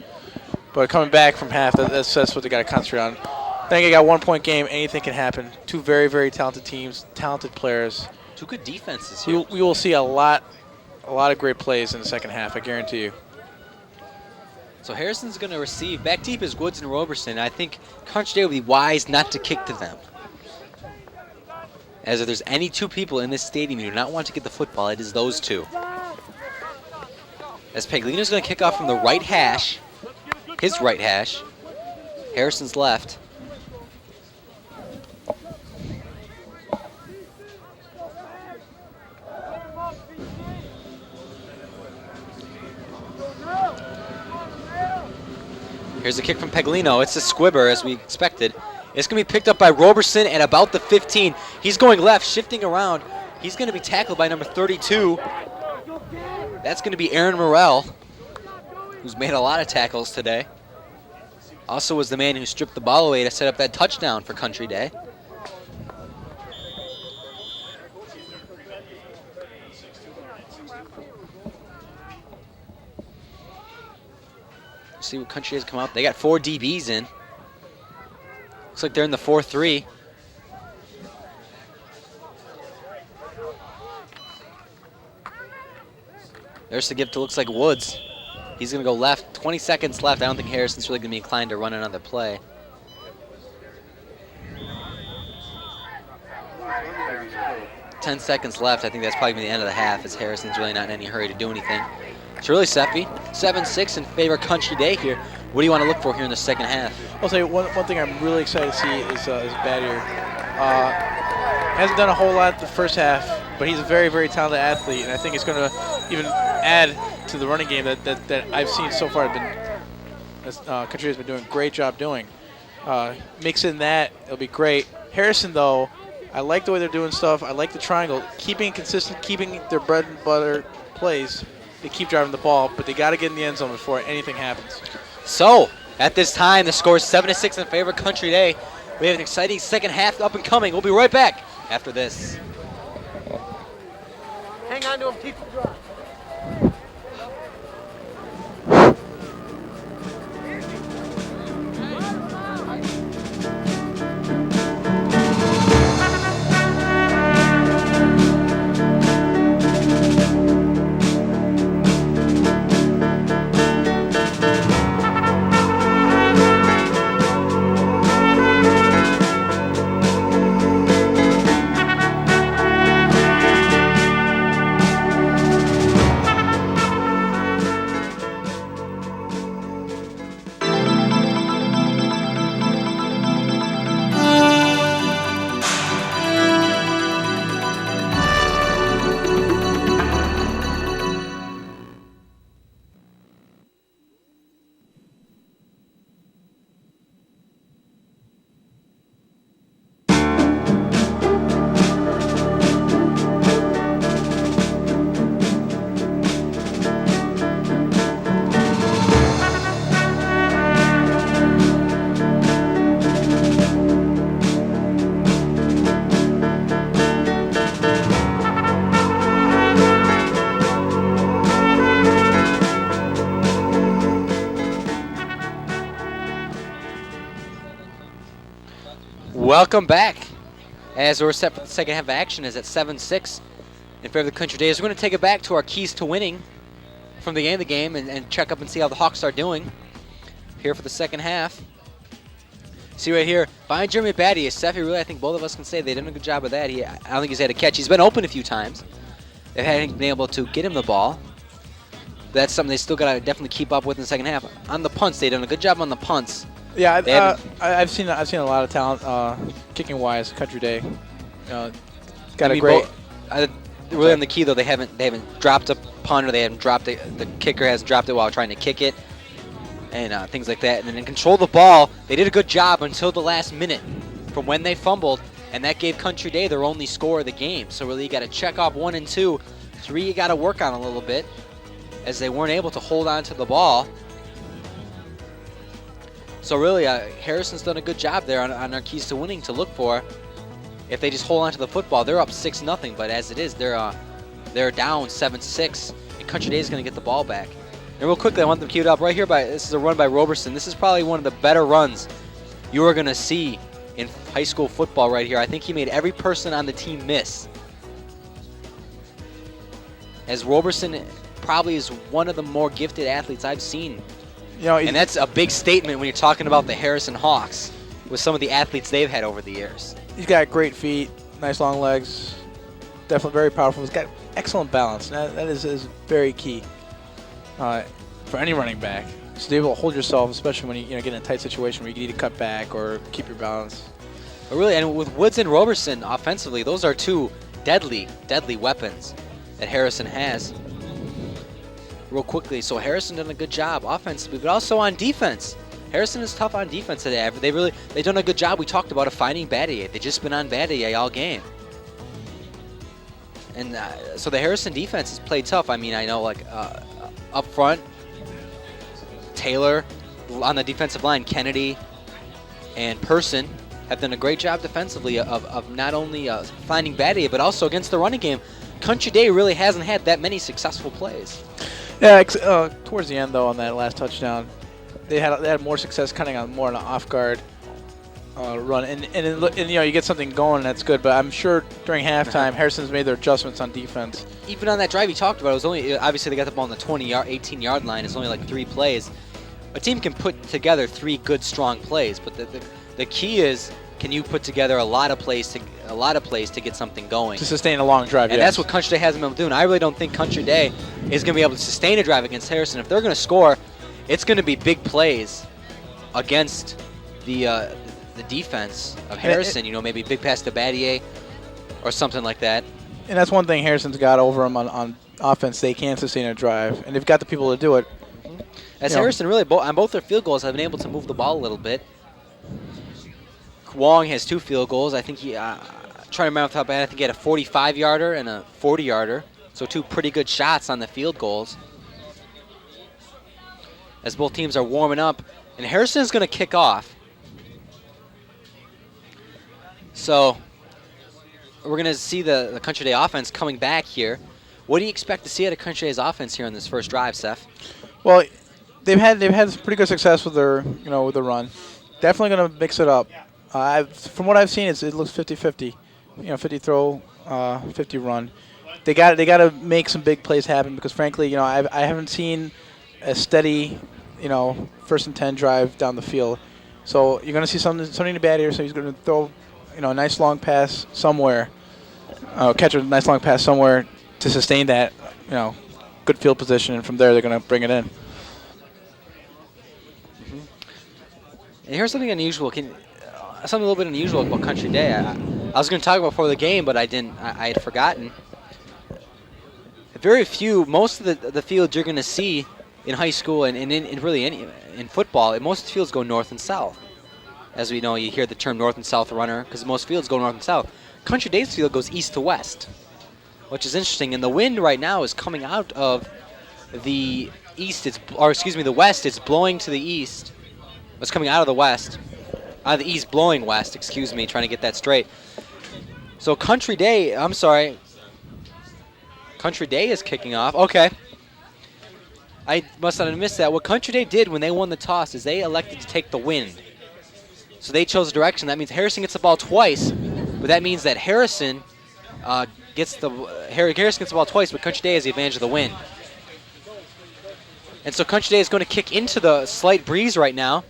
But coming back from half, that's what they got to concentrate on. I think I got 1-point game. Anything can happen. 2 very, very talented teams, talented players. 2 good defenses here. We will see a lot of great plays in the second half, I guarantee you. So Harrison's going to receive. Back deep is Woods and Roberson. I think Country Day would be wise not to kick to them. As if there's any 2 people in this stadium who do not want to get the football, it is those 2. As Peglino's going to kick off from the right hash, his right hash, Harrison's left. Here's a kick from Peglino. It's a squibber, as we expected. It's going to be picked up by Roberson at about the 15. He's going left, shifting around. He's going to be tackled by number 32. That's going to be Aaron Morrell, who's made a lot of tackles today. Also was the man who stripped the ball away to set up that touchdown for Country Day. See what Country has come out. They got 4 DBs in. Looks like they're in the 4-3. There's the give to looks like Woods. He's going to go left. 20 seconds left. I don't think Harrison's really going to be inclined to run another play. Ten seconds left. I think that's probably going to be the end of the half, as Harrison's really not in any hurry to do anything. It's really Seppi. 7-6 in favor of Country Day here. What do you want to look for here in the second half? I'll tell you one thing I'm really excited to see is Badier. Hasn't done a whole lot the first half, but he's a very, very talented athlete, and I think it's going to even add to the running game that I've seen so far. Country has been doing a great job doing. Mix in that, it'll be great. Harrison, though, I like the way they're doing stuff. I like the triangle, keeping it consistent, keeping their bread and butter plays. They keep driving the ball, but they got to get in the end zone before anything happens. So, at this time, the score is 7-6 in favor of Country Day. We have an exciting second half up and coming. We'll be right back after this. Hang on to him, keep him dry. Welcome back. As we're set for the second half of action is at 7-6 in favor of the Country Days. We're going to take it back to our keys to winning from the beginning of the game and check up and see how the Hawks are doing here for the second half. See right here, behind Jeremy Batty is Seppi. Really, I think both of us can say they did a good job of that. I don't think he's had a catch. He's been open a few times. They haven't been able to get him the ball. That's something they still got to definitely keep up with in the second half. On the punts, they've done a good job on the punts. Yeah, I've seen a lot of talent kicking wise. Country Day got a great. Really on the key though, they haven't dropped a punt, or they haven't dropped the kicker hasn't dropped it while trying to kick it, and things like that. And then control the ball. They did a good job until the last minute from when they fumbled, and that gave Country Day their only score of the game. So really, you got to check off 1 and 2. 3, you got to work on a little bit, as they weren't able to hold on to the ball. So really, Harrison's done a good job there on their keys to winning to look for. If they just hold on to the football, they're up 6-0. But as it is, they're down 7-6. And Country Day is going to get the ball back. And real quickly, I want them queued up right here. This is a run by Roberson. This is probably one of the better runs you are going to see in high school football right here. I think he made every person on the team miss. As Roberson probably is one of the more gifted athletes I've seen. And that's a big statement when you're talking about the Harrison Hawks with some of the athletes they've had over the years. He's got great feet, nice long legs, definitely very powerful. He's got excellent balance. That is very key for any running back. So to be able to hold yourself, especially when you get in a tight situation where you need to cut back or keep your balance. But really, and with Woods and Roberson offensively, those are two deadly weapons that Harrison has. Real quickly, so Harrison done a good job offensively, but also on defense. Harrison is tough on defense today. They've done a good job. We talked about finding Battier. They've just been on Battier all game. And so the Harrison defense has played tough. I mean, I know like up front, Taylor on the defensive line, Kennedy and Person have done a great job defensively of not only finding Battier, but also against the running game. Country Day really hasn't had that many successful plays. Yeah, towards the end though, on that last touchdown, they had more success cutting on more on an off guard run, and you know, you get something going, that's good. But I'm sure during halftime, Harrison's made their adjustments on defense. Even on that drive you talked about, it was only obviously they got the ball on the 18-yard line. It's only like 3 plays. A team can put together 3 good, strong plays, but the key is, can you put together a lot of plays to get something going? To sustain a long drive, and yes. that's what Country Day hasn't been able to do. And I really don't think Country Day is going to be able to sustain a drive against Harrison. If they're going to score, it's going to be big plays against the defense of Harrison. You know, maybe big pass to Battier or something like that. And that's one thing Harrison's got over them on offense. They can sustain a drive, and they've got the people to do it. As Harrison really, on both their field goals, have been able to move the ball a little bit. Wong has 2 field goals. I think he, trying to remember off the top of my head, I think he had a 45-yarder and a 40-yarder. So 2 pretty good shots on the field goals. As both teams are warming up. And Harrison's going to kick off. So we're going to see the Country Day offense coming back here. What do you expect to see out of Country Day's offense here on this first drive, Seth? Well, they've had pretty good success with their with the run. Definitely going to mix it up. From what I've seen, it looks 50-50. 50 throw, 50 run. They got to make some big plays happen because, frankly, I haven't seen a steady, first and 10 drive down the field. So you're going to see something to bad here. So he's going to throw, a nice long pass somewhere, catch a nice long pass somewhere to sustain that, good field position, and from there they're going to bring it in. And here's something unusual. Something a little bit unusual about Country Day. I was going to talk about before the game, but I didn't. I had forgotten. Very few. Most of the fields you're going to see in high school and really in football, most fields go north and south. As we know, you hear the term north and south runner because most fields go north and south. Country Day's field goes east to west, which is interesting. And the wind right now is coming out of the east. The west. It's blowing to the east. It's coming out of the west. Out of the east, blowing west, excuse me, trying to get that straight. So Country Day is kicking off. Okay. I must not have missed that. What Country Day did when they won the toss is they elected to take the wind. So they chose a direction. That means Harrison gets the ball twice, but that means that Harrison gets the ball twice, but Country Day has the advantage of the wind. And so Country Day is going to kick into the slight breeze right now.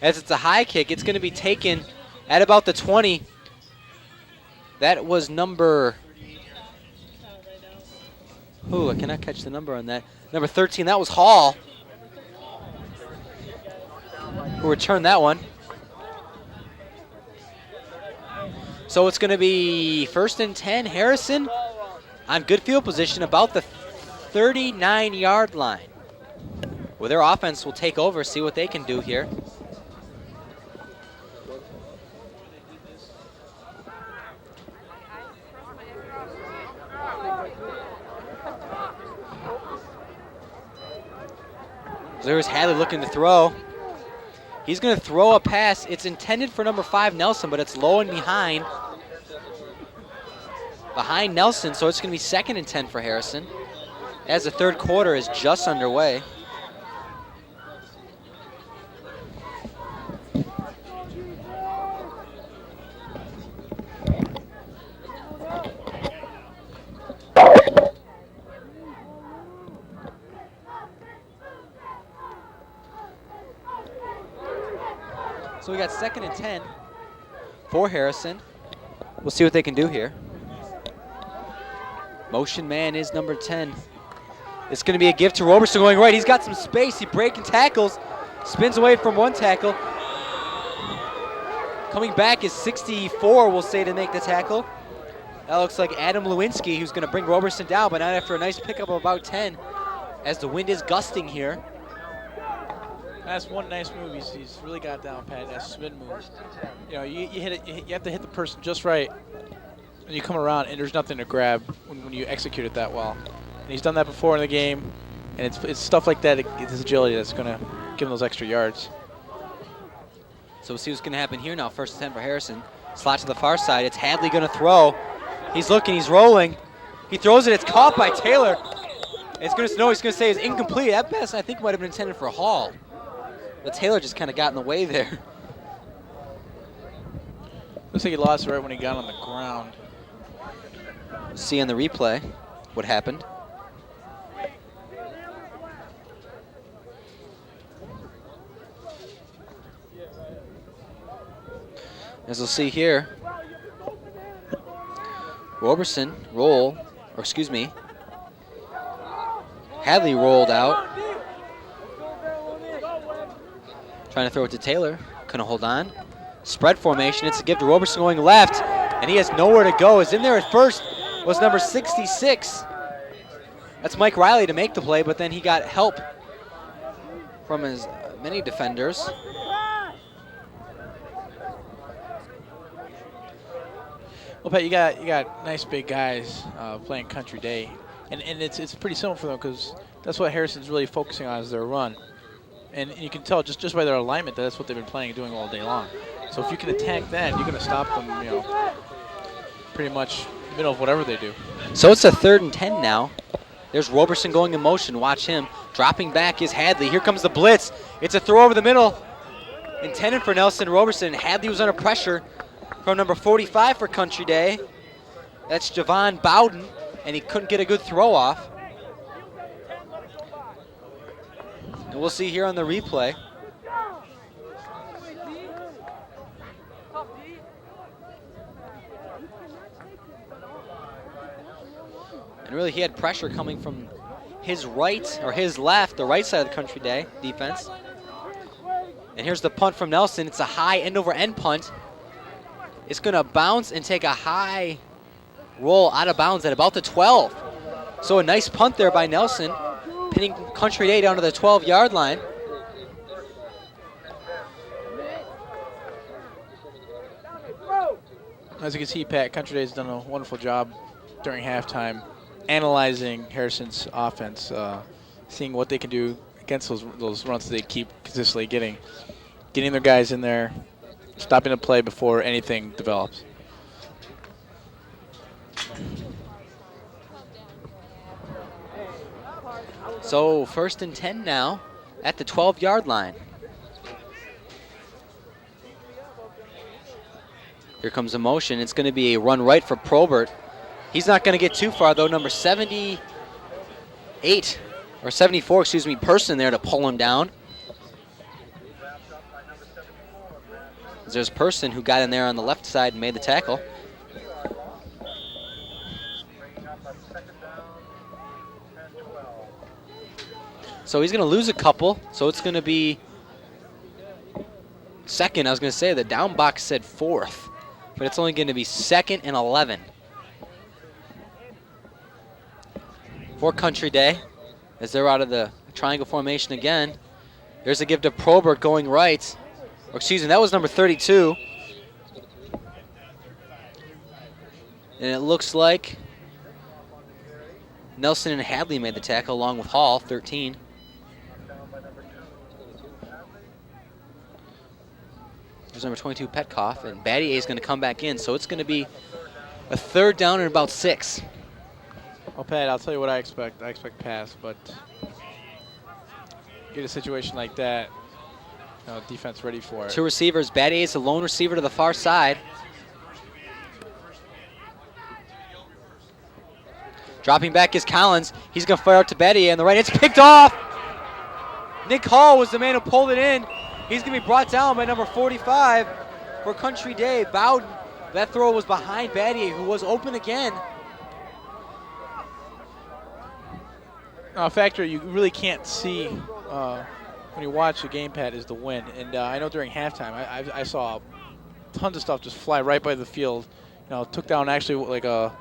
As it's a high kick, it's going to be taken at about the 20. That was number... I cannot catch the number on that. Number 13, that was Hall, who returned that one. So it's going to be 1st and 10. Harrison on good field position about the 39-yard line, where their offense will take over, see what they can do here. There's Hadley looking to throw. He's going to throw a pass. It's intended for number 5, Nelson, but it's low and behind Nelson, so it's going to be 2nd and 10 for Harrison as the third quarter is just underway. So we got 2nd and 10 for Harrison. We'll see what they can do here. Motion man is number 10. It's going to be a give to Roberson going right. He's got some space. He breaking tackles. Spins away from one tackle. Coming back is 64, we'll say, to make the tackle. That looks like Adam Lewinsky, who's going to bring Roberson down, but not after a nice pickup of about 10 as the wind is gusting here. That's one nice move. He's really got down pat. That spin move. You hit it. You have to hit the person just right. and you come around and there's nothing to grab when you execute it that well. And he's done that before in the game, and it's stuff like that, it's his agility that's going to give him those extra yards. So we'll see what's going to happen here now. First attempt for Harrison. Slot to the far side. It's Hadley going to throw. He's looking. He's rolling. He throws it. It's caught by Taylor. It's going to no. He's going to say it's incomplete. At best, I think it might have been intended for Hall. But Taylor just kind of got in the way there. Looks like he lost it right when he got on the ground. See on the replay what happened. As we'll see here, Roberson Hadley rolled out. Trying to throw it to Taylor, couldn't hold on. Spread formation, it's a give to Roberson going left, and he has nowhere to go. Is in there at first was number 66. That's Mike Riley to make the play, but then he got help from his many defenders. Well, Pat, you got nice big guys playing Country Day, and it's pretty simple for them because that's what Harrison's really focusing on is their run, and you can tell just by their alignment that that's what they've been playing and doing all day long. So if you can attack that, you're going to stop them, pretty much middle of whatever they do. So it's a 3rd and 10 now. There's Roberson going in motion. Watch him. Dropping back is Hadley. Here comes the blitz. It's a throw over the middle. Intended for Nelson Roberson. Hadley was under pressure from number 45 for Country Day. That's Javon Bowden, and he couldn't get a good throw off. And we'll see here on the replay. And really, he had pressure coming from his right, or his left, the right side of the Country Day defense. And here's the punt from Nelson. It's a high end-over-end punt. It's going to bounce and take a high roll out of bounds at about the 12. So a nice punt there by Nelson, pinning Country Day down to the 12-yard line. As you can see, Pat, Country Day's done a wonderful job during halftime analyzing Harrison's offense, seeing what they can do against those runs that they keep consistently getting their guys in there, stopping the play before anything develops. So 1st and 10 now at the 12-yard line. Here comes a motion. It's going to be a run right for Probert. He's not going to get too far, though. Number 74, Person there to pull him down. There's Person who got in there on the left side and made the tackle. So he's going to lose a couple. So it's going to be second. I was going to say the down box said 4th, but it's only going to be 2nd and 11. For Country Day, as they're out of the triangle formation again. There's a give to Probert going right. Or excuse me, that was number 32. And it looks like Nelson and Hadley made the tackle along with Hall, 13. There's number 22, Petkoff, and Battier is going to come back in, so it's going to be a 3rd down and about 6. Well, Pat, I'll tell you what I expect. I expect pass, but get a situation like that, defense ready for it. 2 receivers. Battier is the lone receiver to the far side. Dropping back is Collins. He's going to fire out to Battier on the right. It's picked off. Nick Hall was the man who pulled it in. He's going to be brought down by number 45 for Country Day. Bowden. That throw was behind Battier, who was open again. A factor you really can't see when you watch the game, Pat, is the wind. And I know during halftime, I saw tons of stuff just fly right by the field. Took down actually like a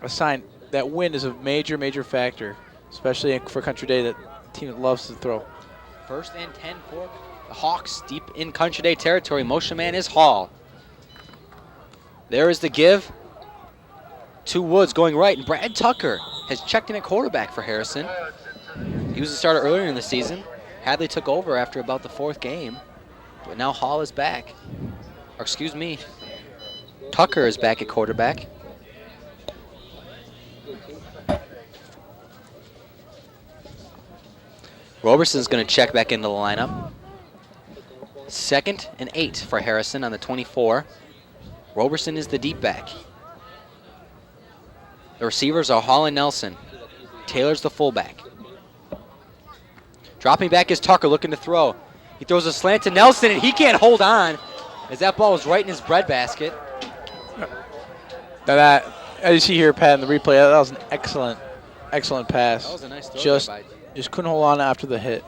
sign. That wind is a major, major factor, especially for Country Day, that team that loves to throw. 1st and 10 for the Hawks deep in Country Day territory. Motion man is Hall. There is the give. to Woods going right, and Brad Tucker has checked in at quarterback for Harrison. He was the starter earlier in the season. Hadley took over after about the 4th game, but now Hall is back. Or excuse me, Tucker is back at quarterback. Roberson's going to check back into the lineup. 2nd and 8 for Harrison on the 24. Roberson is the deep back. The receivers are Hall and Nelson. Taylor's the fullback. Dropping back is Tucker looking to throw. He throws a slant to Nelson, and he can't hold on as that ball was right in his breadbasket. Now that, as you see here, Pat, in the replay, that was an excellent pass. That was a nice throw. Just couldn't hold on after the hit.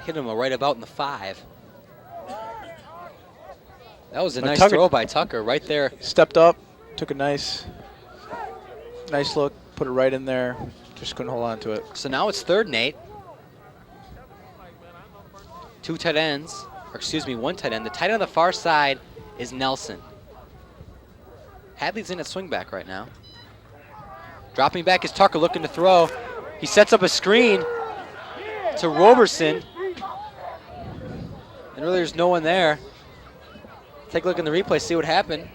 Hit him right about in the 5. That was a nice Tucker throw by Tucker right there. Stepped up, took a nice look, put it right in there. Just couldn't hold on to it. So now it's 3rd and 8. 2 tight ends, or excuse me, 1 tight end. The tight end on the far side is Nelson. Hadley's in at swing back right now. Dropping back is Tucker looking to throw. He sets up a screen to Roberson. And really there's no one there. Take a look in the replay, see what happened.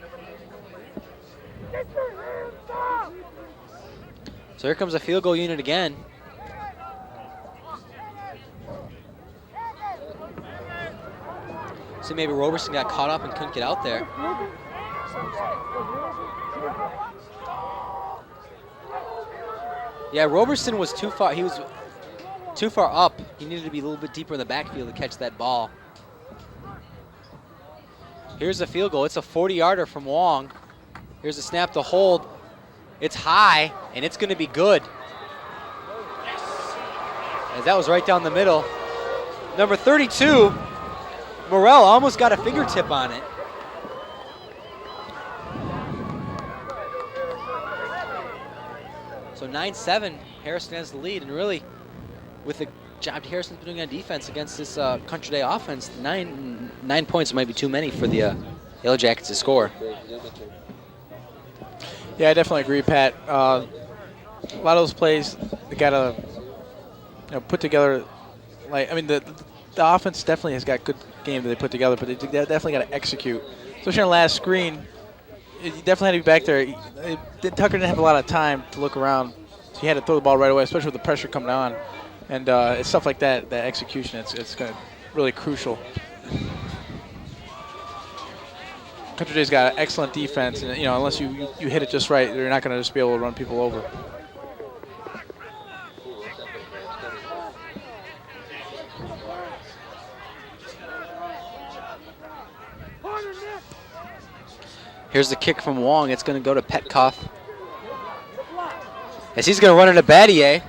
So here comes a field goal unit again. See, maybe Roberson got caught up and couldn't get out there. Yeah, Roberson was too far. He was too far up. He needed to be a little bit deeper in the backfield to catch that ball. Here's the field goal. It's a 40-yarder from Wong. Here's a snap to hold. It's high, and it's going to be good. As that was right down the middle. Number 32, Morrell almost got a fingertip on it. So 9-7, Harrison has the lead, and really, with the job Harrison's been doing on defense against this Country Day offense, 9 points might be too many for the Yellow Jackets to score. Yeah, I definitely agree, Pat. A lot of those plays, they gotta put together. Like, I mean, the offense definitely has got good game that they put together, but they definitely got to execute. Especially on the last screen, you definitely had to be back there. Tucker didn't have a lot of time to look around, so he had to throw the ball right away, especially with the pressure coming on. And it's stuff like that, that execution, it's gonna really crucial. Country Day's got an excellent defense, and unless you hit it just right, they're not gonna just be able to run people over. Here's the kick from Wong. It's going to go to Petkoff. As he's going to run into Battier,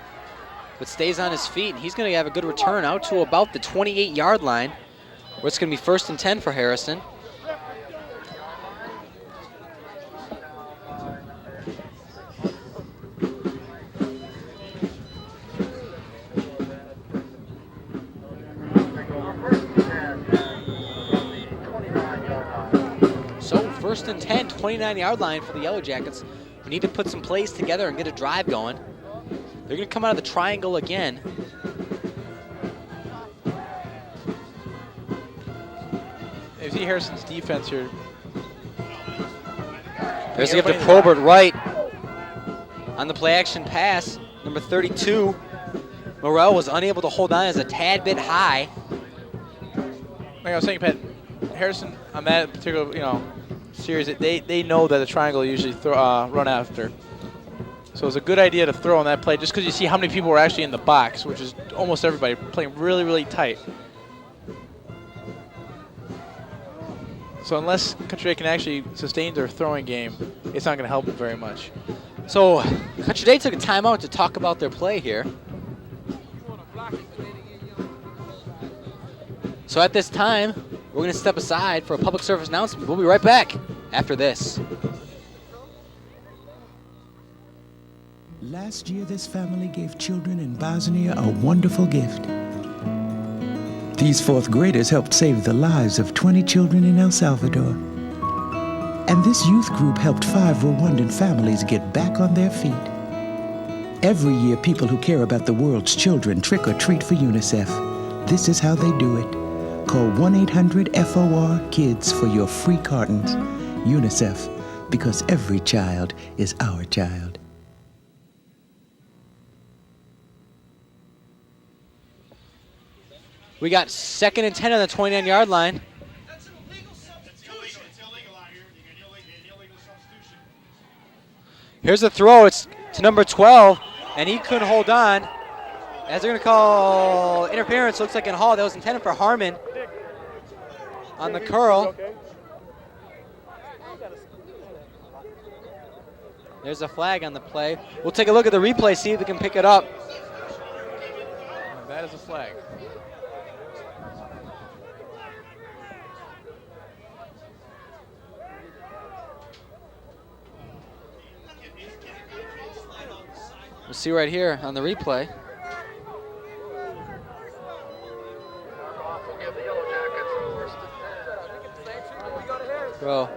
but stays on his feet, and he's going to have a good return out to about the 28-yard line, where it's going to be 1st and 10 for Harrison. So 1st and 10, 29-yard line for the Yellow Jackets. We need to put some plays together and get a drive going. They're going to come out of the triangle again. You see Harrison's defense here. There's the give to Probert right on the play action pass. Number 32, Morrell was unable to hold on as a tad bit high. Like I was saying, Pat, Harrison on that particular series, they know that the triangle usually run after. So it's a good idea to throw on that play just because you see how many people are actually in the box, which is almost everybody playing really, really tight. So unless Country Day can actually sustain their throwing game, it's not going to help them very much. So Country Day took a timeout to talk about their play here. So at this time, we're going to step aside for a public service announcement. We'll be right back after this. Last year, this family gave children in Bosnia a wonderful gift. These 4th graders helped save the lives of 20 children in El Salvador. And this youth group helped 5 Rwandan families get back on their feet. Every year, people who care about the world's children trick or treat for UNICEF. This is how they do it. Call 1-800-FOR-KIDS for your free cartons. UNICEF, because every child is our child. We got 2nd and 10 on the 29-yard line. Here's the throw. It's to number 12, and he couldn't hold on. As they're going to call interference, looks like in Hall. That was intended for Harmon on the curl. There's a flag on the play. We'll take a look at the replay, see if we can pick it up. That is a flag. We'll see right here on the replay. Bro,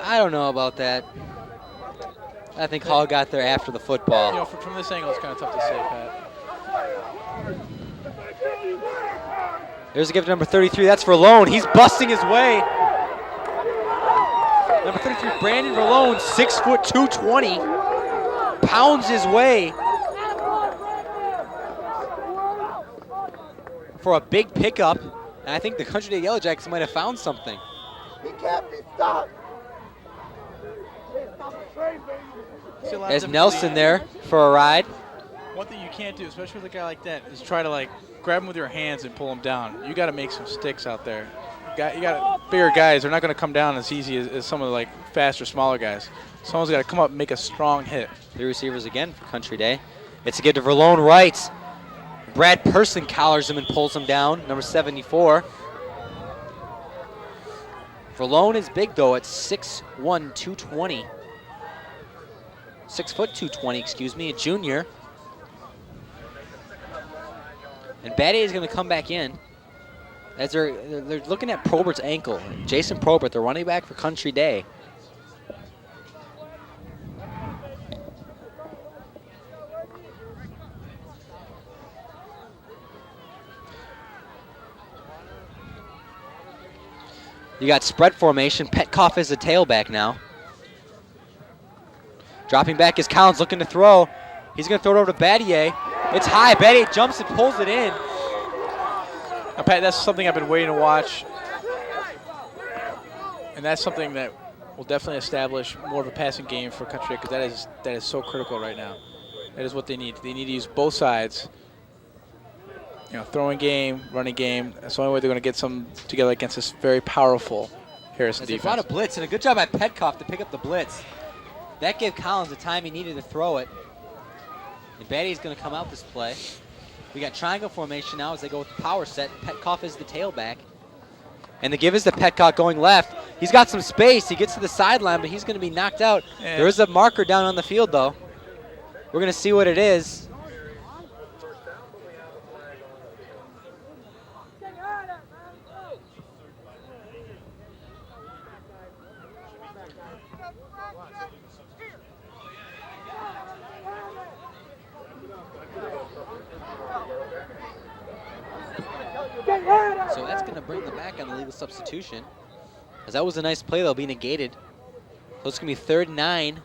I don't know about that. I think Hall got there after the football. You know, from this angle, it's kind of tough to say, Pat. There's a give to number 33. That's Verlone. He's busting his way. Number 33, Brandon Verlone, 6'2", 220. Pounds his way for a big pickup. And I think the Country Day Yellow Jackets might have found something. There's Nelson there for a ride. One thing you can't do, especially with a guy like that, is try to like grab him with your hands and pull him down. You got to make some sticks out there. You got bigger guys. They're not going to come down as easy as some of the like faster, smaller guys. Someone's got to come up and make a strong hit. 3 receivers again for Country Day. It's a give to Verlone right. Brad Person collars him and pulls him down, number 74. Verlone is big though at 6'1", 220. 6 foot 220, excuse me, a junior. And Batty is going to come back in as they're looking at Probert's ankle. Jason Probert, the running back for Country Day. You got spread formation. Petkoff is the tailback now. Dropping back is Collins looking to throw. He's going to throw it over to Battier. It's high. Battier jumps and pulls it in. Now, Pat, that's something I've been waiting to watch. And that's something that will definitely establish more of a passing game for Country, because that is so critical right now. That is what they need. They need to use both sides. You know, throwing game, running game. That's the only way they're going to get some together against this very powerful Harrison As defense. they brought a blitz, and a good job by Petkoff to pick up the blitz. That gave Collins the time he needed to throw it. And Battier's going to come out this play. We got triangle formation now as they go with the power set. Petkoff is the tailback. And the give is to Petkoff going left. He's got some space. He gets to the sideline, but he's going to be knocked out. Yeah. There is a marker down on the field, though. We're going to see what it is. So that's going to bring them back on the legal substitution. As that was a nice play, they'll be negated. So it's going to be 3rd and 9.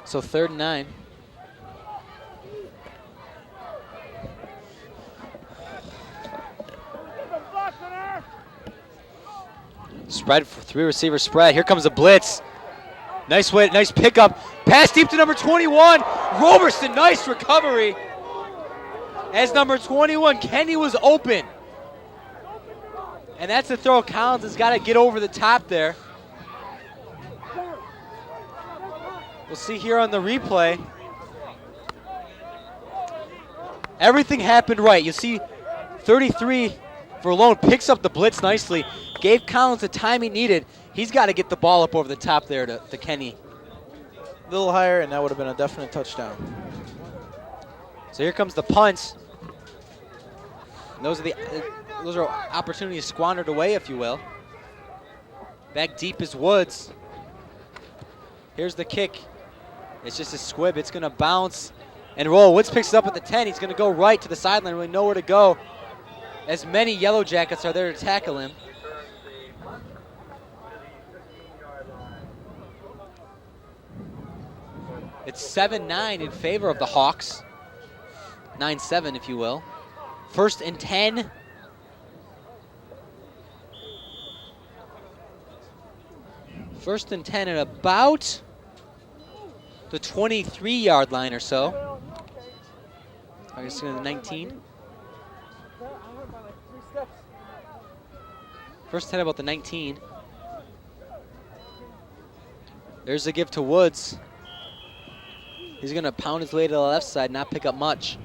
So 3rd and 9. Spread, 3 receiver spread. Here comes a blitz. Nice way, nice pickup. Pass deep to number 21. Roberson, nice recovery. As number 21, Kenny was open. And that's the throw. Collins has got to get over the top there. We'll see here on the replay. Everything happened right. You see 33 Verlone picks up the blitz nicely, gave Collins the time he needed. He's got to get the ball up over the top there to Kenny. A little higher, and that would have been a definite touchdown. So here comes the punt. And those are opportunities squandered away, if you will. Back deep is Woods. Here's the kick. It's just a squib. It's going to bounce and roll. Woods picks it up at the 10. He's going to go right to the sideline. Really nowhere to go. As many Yellow Jackets are there to tackle him. It's 7-9 in favor of the Hawks. 9-7, if you will. 1st and 10. First and 10 at about the 23-yard line or so. I guess the 19. First 10 about the 19. There's a give to Woods. He's going to pound his way to the left side, not pick up much.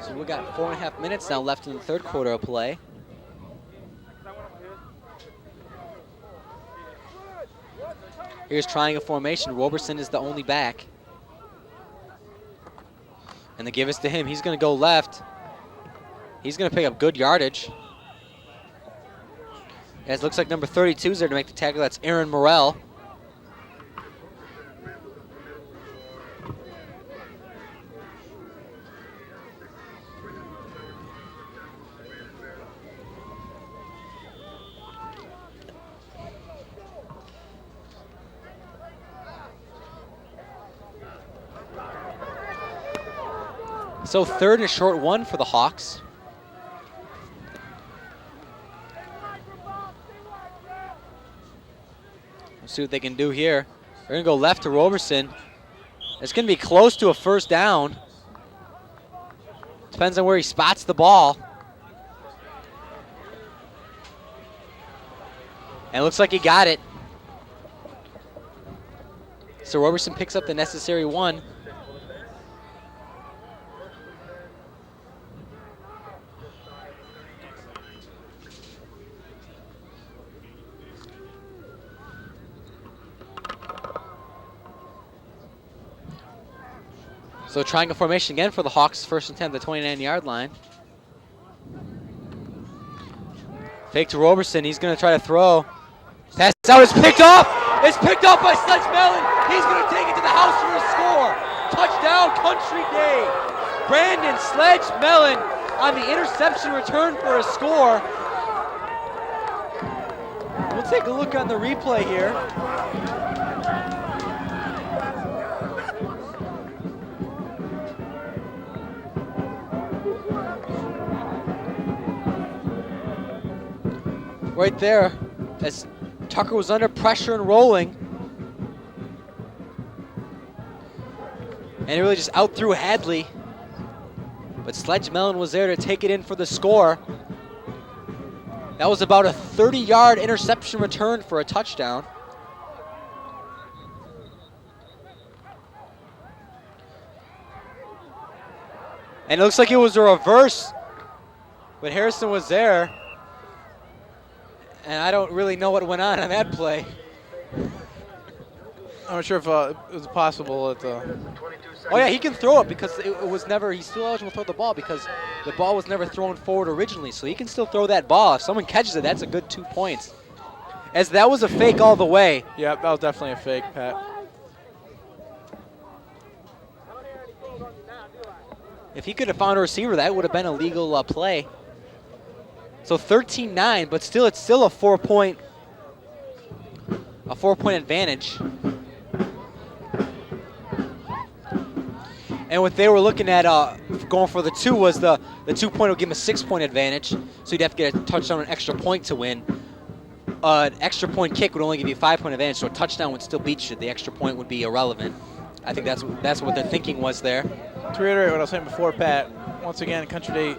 So we got 4.5 minutes now left in the third quarter of play. Here's triangle formation. Roberson is the only back. And the give is to him. He's going to go left. He's going to pick up good yardage. As it looks like number 32 is there to make the tackle. That's Aaron Morrell. So 3rd and a short 1 for the Hawks. Let's see what they can do here. They're going to go left to Roberson. It's going to be close to a first down. Depends on where he spots the ball. And it looks like he got it. So Roberson picks up the necessary 1. So triangle formation again for the Hawks, 1st and 10 at the 29-yard line. Fake to Roberson. He's going to try to throw. Pass out. It's picked off. It's picked off by Sledge Mellon. He's going to take it to the house for a score. Touchdown, Country Day. Brandon Sledge Mellon on the interception return for a score. We'll take a look on the replay here. Right there, as Tucker was under pressure and rolling. And he really just out-threw Hadley. But Sledge Mellon was there to take it in for the score. That was about a 30-yard interception return for a touchdown. And it looks like it was a reverse, but Harrison was there. And I don't really know what went on that play. I'm not sure if it was possible at the... Oh yeah, he can throw it because it was never, he's still eligible to throw the ball because the ball was never thrown forward originally. So he can still throw that ball. If someone catches it, that's a good 2 points. As that was a fake all the way. Yeah, that was definitely a fake, Pat. If he could have found a receiver, that would have been a legal play. So 13-9, but still, it's still a 4-point advantage. And what they were looking at going for the 2 was the 2 point would give him a 6-point advantage. So you'd have to get a touchdown and an extra point to win. An extra point kick would only give you a 5-point advantage, so a touchdown would still beat you. The extra point would be irrelevant. I think that's what their thinking was there. To reiterate what I was saying before, Pat, once again, Country Day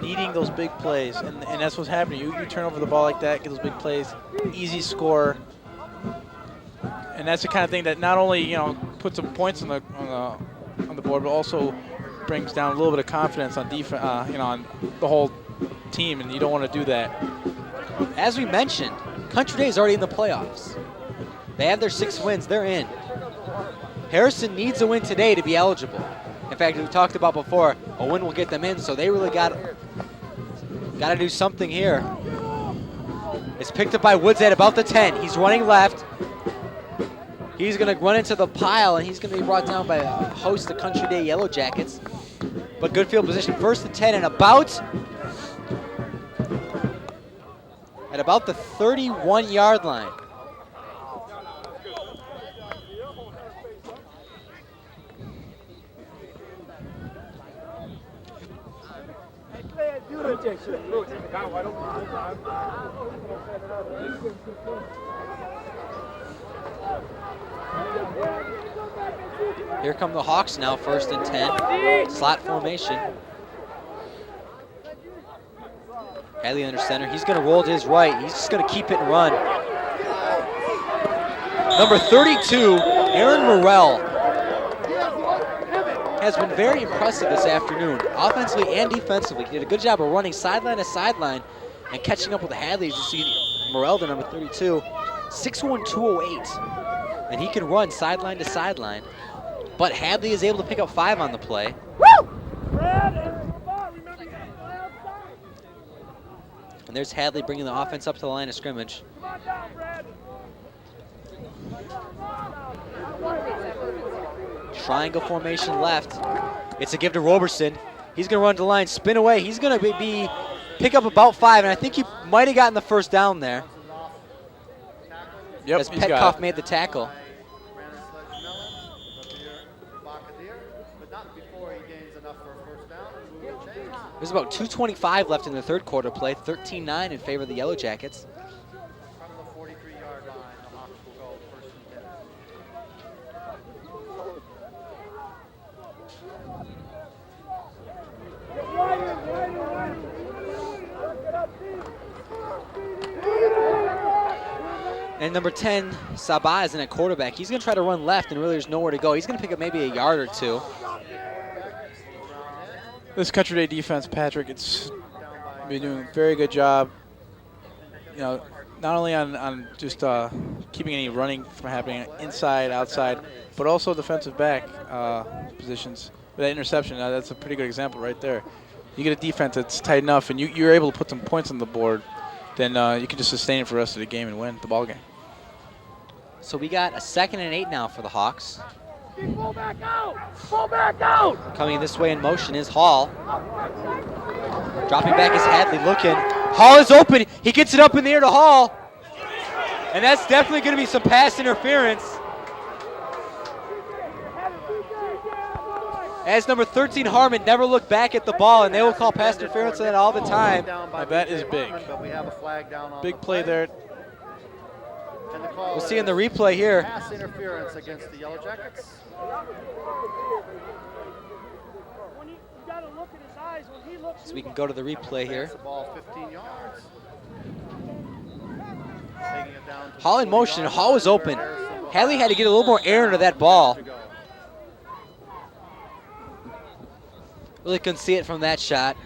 needing those big plays, and that's what's happening. You turn over the ball like that, get those big plays, easy score, and that's the kind of thing that not only puts some points on the board, but also brings down a little bit of confidence on defense, on the whole team, and you don't want to do that. As we mentioned, Country Day is already in the playoffs. They have their 6 wins. They're in. Harrison needs a win today to be eligible. In fact, we talked about before, a win will get them in, so they really got to do something here. It's picked up by Woods at about the 10. He's running left. He's going to run into the pile, and he's going to be brought down by a host of Country Day Yellow Jackets. But good field position. First and 10, and at about the 31-yard line. Here come the Hawks now, first and 10. Slot formation. Hadley under center. He's going to roll to his right. He's just going to keep it and run. Number 32, Aaron Morrell, has been very impressive this afternoon, offensively and defensively. He did a good job of running sideline to sideline and catching up with the Hadleys. You see Morrell, the number 32, 6'1", 208. And he can run sideline to sideline. But Hadley is able to pick up 5 on the play. And there's Hadley bringing the offense up to the line of scrimmage. Triangle formation left. It's a give to Roberson. He's going to run to the line, spin away. He's going to pick up about 5, and I think he might have gotten the first down there. Yep, as Petkoff made the tackle. There's about 2:25 left in the third quarter play, 13-9 in favor of the Yellow Jackets. From the 43-yard line, the Hawks will go first and 10. And number 10, Sabah is in at quarterback. He's going to try to run left, and really there's nowhere to go. He's going to pick up maybe a yard or 2. This Country Day defense, Patrick, it's been doing a very good job. Not only on just keeping any running from happening inside, outside, but also defensive back positions. With that interception, that's a pretty good example right there. You get a defense that's tight enough, and you're able to put some points on the board, then you can just sustain it for the rest of the game and win the ball game. So we got a 2nd and 8 now for the Hawks. Pull back out! Pull back out! Coming this way in motion is Hall. Dropping back is Hadley looking. Hall is open. He gets it up in the air to Hall. And that's definitely going to be some pass interference. As number 13, Harmon, never looked back at the ball, and they will call pass interference on that all the time. Now that is big. Big play there. We'll see in the replay here. Pass interference against the Yellow Jackets. So we can go to the replay here. The ball 15 yards. Hall in motion. Hall was open. Hadley had to get a little more air into that ball. Really couldn't see it from that shot.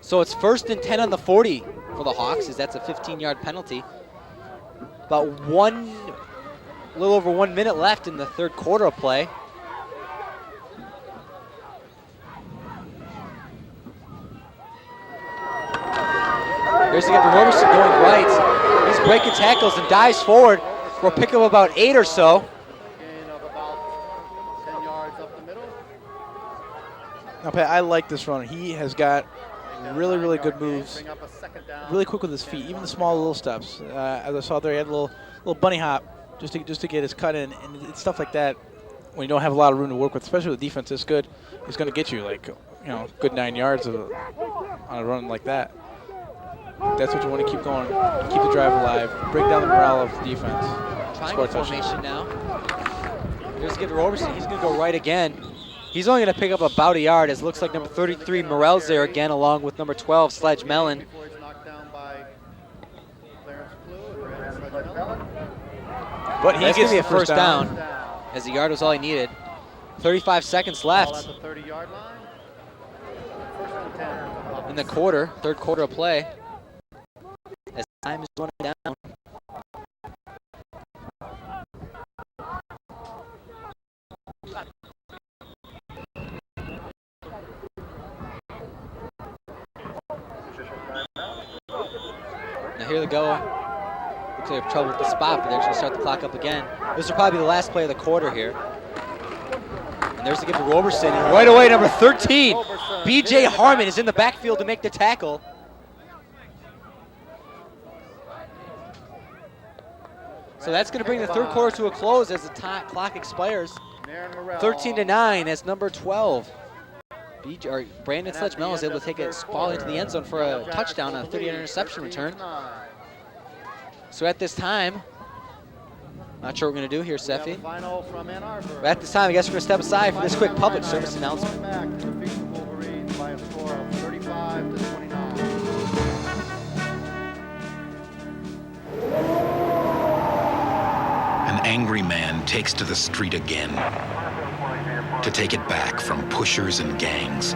So it's 1st and 10 on the 40 for the Hawks, as that's a 15-yard penalty. About a little over 1 minute left in the third quarter of play. Here's the get the Roberson going right. He's breaking tackles and dives forward for a pick of about 8 or so. Gain of about 10 yards up the middle. Now, Pat, I like this runner. He has got really, really good moves. Bring up a second down. Really quick with his feet, even the small little steps. As I saw there, he had a little bunny hop just to get his cut in, and it's stuff like that. When you don't have a lot of room to work with, especially with defense this good, it's going to get you good 9 yards on a run like that. That's what you want to keep going, keep the drive alive, break down the morale of the defense. Triangle formation now. Here's give to Roberson. He's going to go right again. He's only going to pick up about a yard, as it looks like number 33, Morel's there again, along with number 12, Sledge Mellon. Before he's knocked down by Clarence Blue and Sledge Mellon. But he That's gets going to be the a first down, as the yard was all he needed. 35 seconds Ball at left the 30-yard line. First and 10. in the quarter, third quarter of play. As time is running down. Now here they go. Looks like they have trouble with the spot, but they're going to start the clock up again. This will probably be the last play of the quarter here. And there's the give to Roberson. And right away, number 13, B.J. Harmon is in the backfield to make the tackle. So that's going to bring the third quarter to a close as the clock expires. 13-9 as number 12. Brandon Sledge Mellon is able to take a ball into the end zone for a touchdown on a 30-yard interception return. So at this time, not sure what we're going to do here, Seffi. But at this time, I guess we're going to step aside for this quick public service announcement. An angry man takes to the street again to take it back from pushers and gangs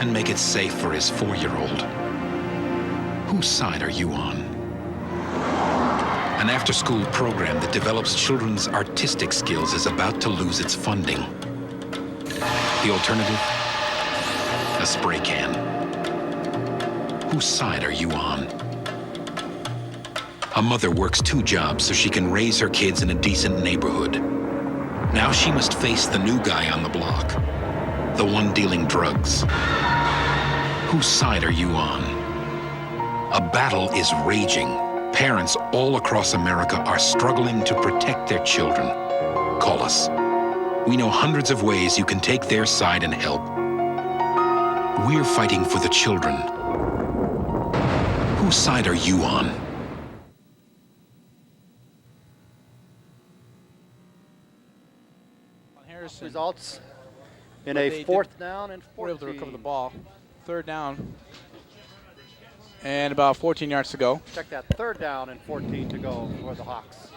and make it safe for his 4-year-old. Whose side are you on? An after-school program that develops children's artistic skills is about to lose its funding. The alternative? A spray can. Whose side are you on? A mother works 2 jobs so she can raise her kids in a decent neighborhood. Now she must face the new guy on the block, the one dealing drugs. Whose side are you on? A battle is raging. Parents all across America are struggling to protect their children. Call us. We know hundreds of ways you can take their side and help. We're fighting for the children. Whose side are you on? Results in a 4th down and 14. We're able to recover the ball. 3rd down. And about 14 yards to go. Check that, 3rd down and 14 to go for the Hawks.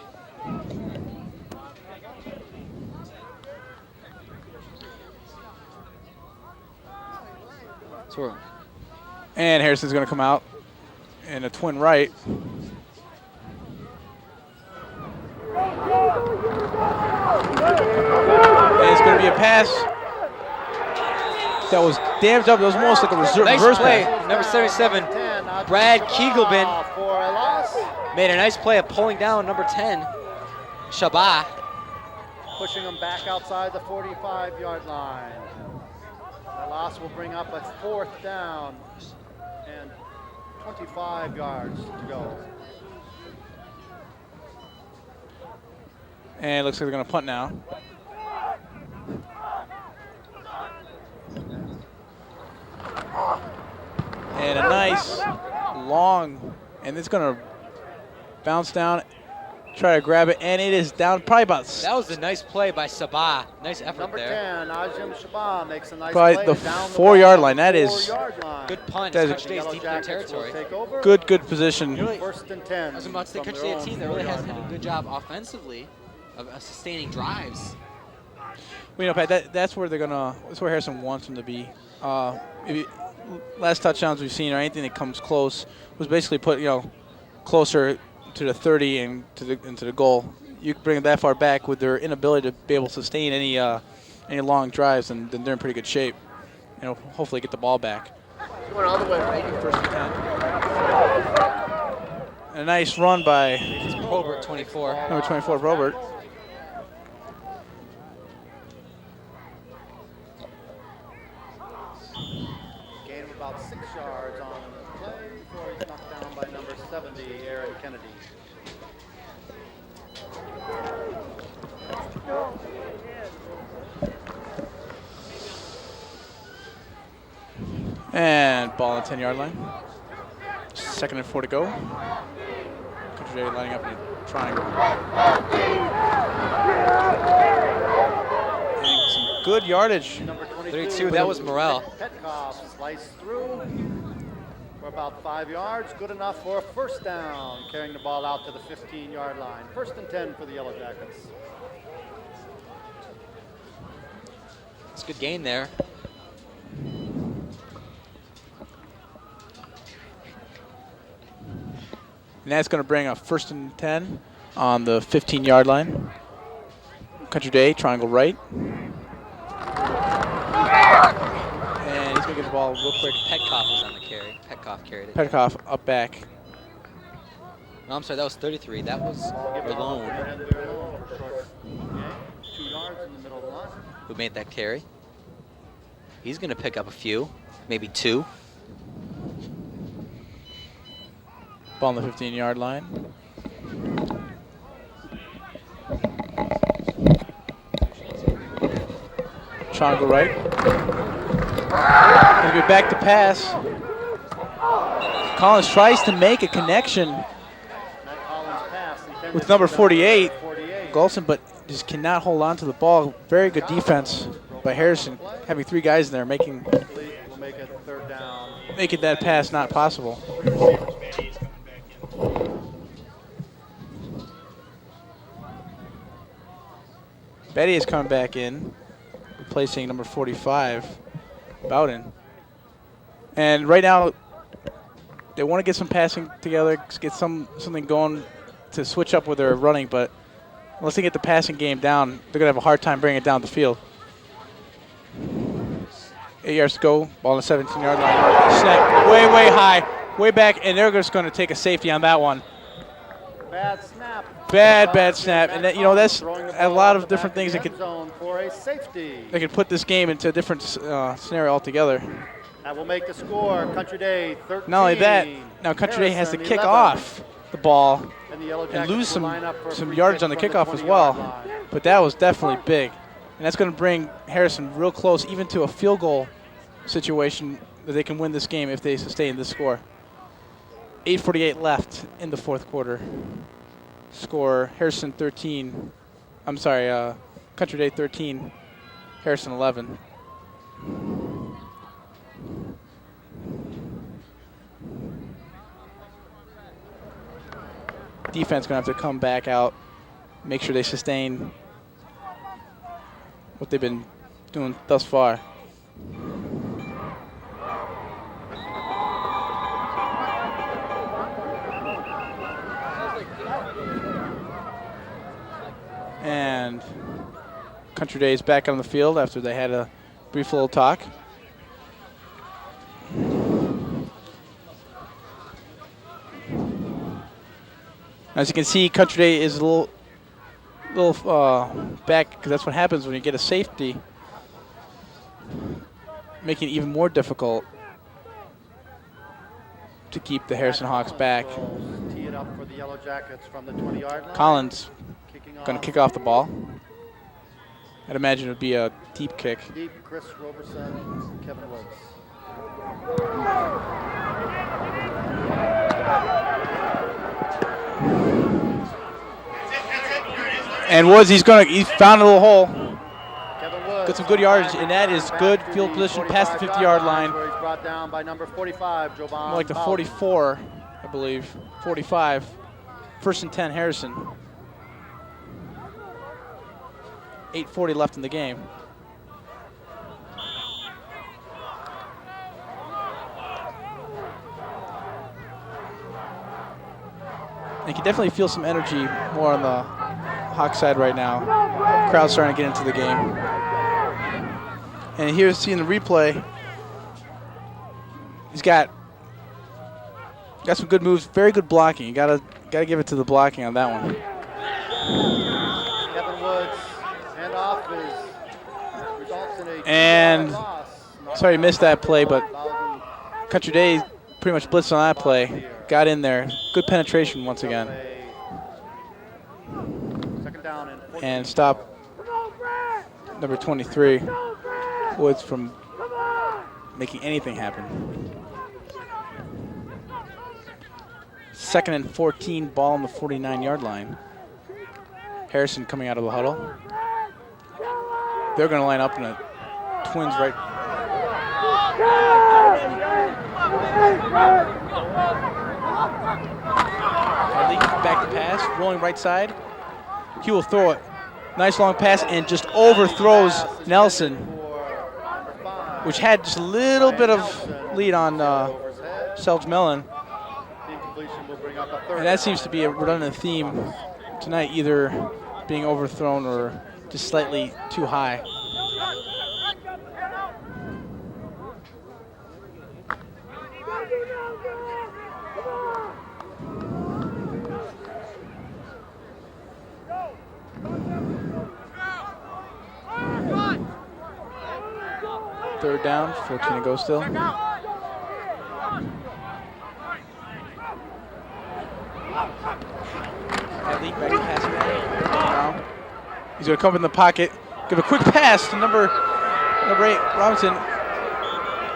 And Harrison's going to come out in a twin right. And it's going to be a pass that was damaged up. It was almost like a reverse play. pass. Number 77, Brad Keegelman made a nice play of pulling down number 10, Shabbat. Pushing him back outside the 45-yard line. The loss will bring up a 4th down and 25 yards to go. And it looks like they're going to punt now. And a nice long, and it's going to bounce down, try to grab it, and it is down probably about. That was a nice play by Sabah. Nice effort Number there. 10, Ajim Shabbat makes a nice Probably play the down 4-yard line. That is 4-yard line. Good punt. That is- Coach Day's deep in their territory. good position. Really, 1st and 10. I was about to say, Coach Day, a team that really hasn't had a good job offensively of sustaining drives. Well, you know, Pat, that's where they're gonna. That's where Harrison wants them to be. Last touchdowns we've seen, or anything that comes close, was basically put closer to the 30 and into the goal. You bring it that far back with their inability to be able to sustain any long drives, and then they're in pretty good shape. Hopefully get the ball back. Went all the way right. 1st and 10. And a nice run by Probert, 24. number 24, Robert. Gain of about 6 yards on the play before he's knocked down by number 70, Aaron Kennedy. And ball on the 10-yard line. 2nd and 4 to go. Coach J lining up in a triangle. And some good yardage. Number 32, that was Morrell. Petkoff sliced through for about 5 yards. Good enough for a first down, carrying the ball out to the 15-yard line. 1st and 10 for the Yellow Jackets. It's a good gain there. And that's going to bring a 1st and 10 on the 15-yard line. Country Day, triangle right. And he's going to get the ball real quick. Petkoff was on the carry. Petkoff carried it. Petkoff up back. No, I'm sorry, that was 33. That was Malone 2 yards in the middle of the line. who made that carry. He's going to pick up a few, maybe 2. Ball on the 15-yard line. Triangle right. Gonna get back to pass. Collins tries to make a connection with number 48, Golson, but just cannot hold on to the ball. Very good defense by Harrison, having 3 guys in there making that pass not possible. Betty is coming back in, replacing number 45, Bowden. And right now, they want to get some passing together, get something going to switch up with their running, but unless they get the passing game down, they're going to have a hard time bringing it down the field. 8 yards to go, ball on the 17-yard line. Snap way, way high, way back, and they're just going to take a safety on that one. Bad snap. Bad snap. And that, that's a lot of different things that could for a safety. They could put this game into a different scenario altogether. That will make the score. Country Day 13. Not only that, now Country Day has to kick off the ball and lose some yards on the kickoff as well. But that was definitely big. And that's going to bring Harrison real close, even to a field goal situation that they can win this game if they sustain this score. 8:48 left in the 4th quarter. Score Harrison 13. I'm sorry, Country Day 13, Harrison 11. Defense gonna have to come back out, make sure they sustain what they've been doing thus far. And Country Day is back on the field after they had a brief little talk. As you can see, Country Day is a little back, because that's what happens when you get a safety, making it even more difficult to keep the Harrison Hawks back. Tee it up for the Yellow Jackets from the 20-yard line. Collins going to kick off the ball. I'd imagine it would be a deep kick. Deep, Chris Roberson, Kevin Woods. And Woods, he's found a little hole. Kevin Woods. Got some good yardage, and that is good field position past the 50-yard line. Where he's brought down by number 45, Jovan. More like the 44, I believe. 45. 1st and 10, Harrison. 8:40 left in the game. You can definitely feel some energy more on the Hawk side right now. Crowd's starting to get into the game. And here's seeing the replay. He's got some good moves, very good blocking. You gotta give it to the blocking on that one. Kevin Woods, handoff results in a and loss. Sorry you missed that play, but Country Day pretty much blitzed on that play. Got in there. Good penetration once again. Second down and stop number 23, Woods, from making anything happen. 2nd and 14, ball on the 49-yard line. Harrison coming out of the huddle. They're going to line up in a Twins right. Back to pass, rolling right side. He will throw it. Nice long pass and just overthrows Nelson, which had just a little bit of lead on Selge Mellon. And that seems to be a redundant theme tonight, either being overthrown or just slightly too high. Third down, 14 to go still. Hadley back to passing down. He's going to come in the pocket, give a quick pass to number 8, Robinson,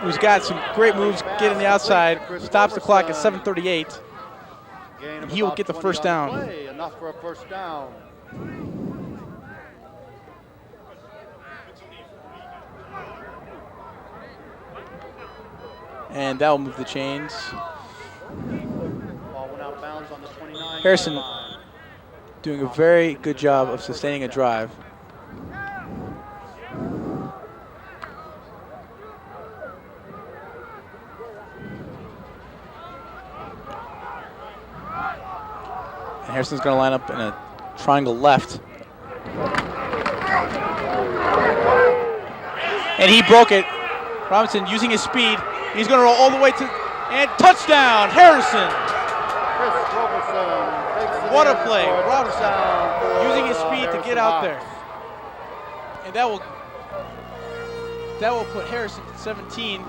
who's got some great moves, getting the outside, stops the clock at 7:38. And he will get the first down. Enough for a first down. And that will move the chains. Ball went out of bounds on the 29. Harrison doing a very good job of sustaining a drive. And Harrison's going to line up in a triangle left. And he broke it. Robinson using his speed. He's going to roll all the way to, and touchdown, Harrison. Chris Roberson takes it What in a play. for a Robinson touchdown using his speed to get out there. Hawks. And that will put Harrison at 17,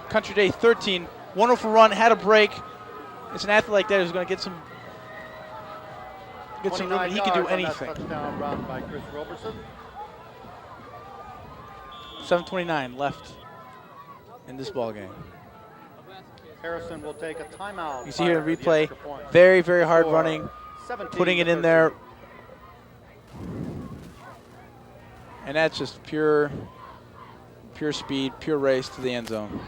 Country Day 13. Wonderful run, had a break. It's an athlete like that who's going to get some room, and he can do 29 yards on that anything. touchdown run by Chris Roberson. 7:29 left in this ball game. Harrison will take a timeout. You see here in prior to the replay, extra point. very, very hard Score, running, 17 putting it to in there. 13. And that's just pure speed, pure race to the end zone.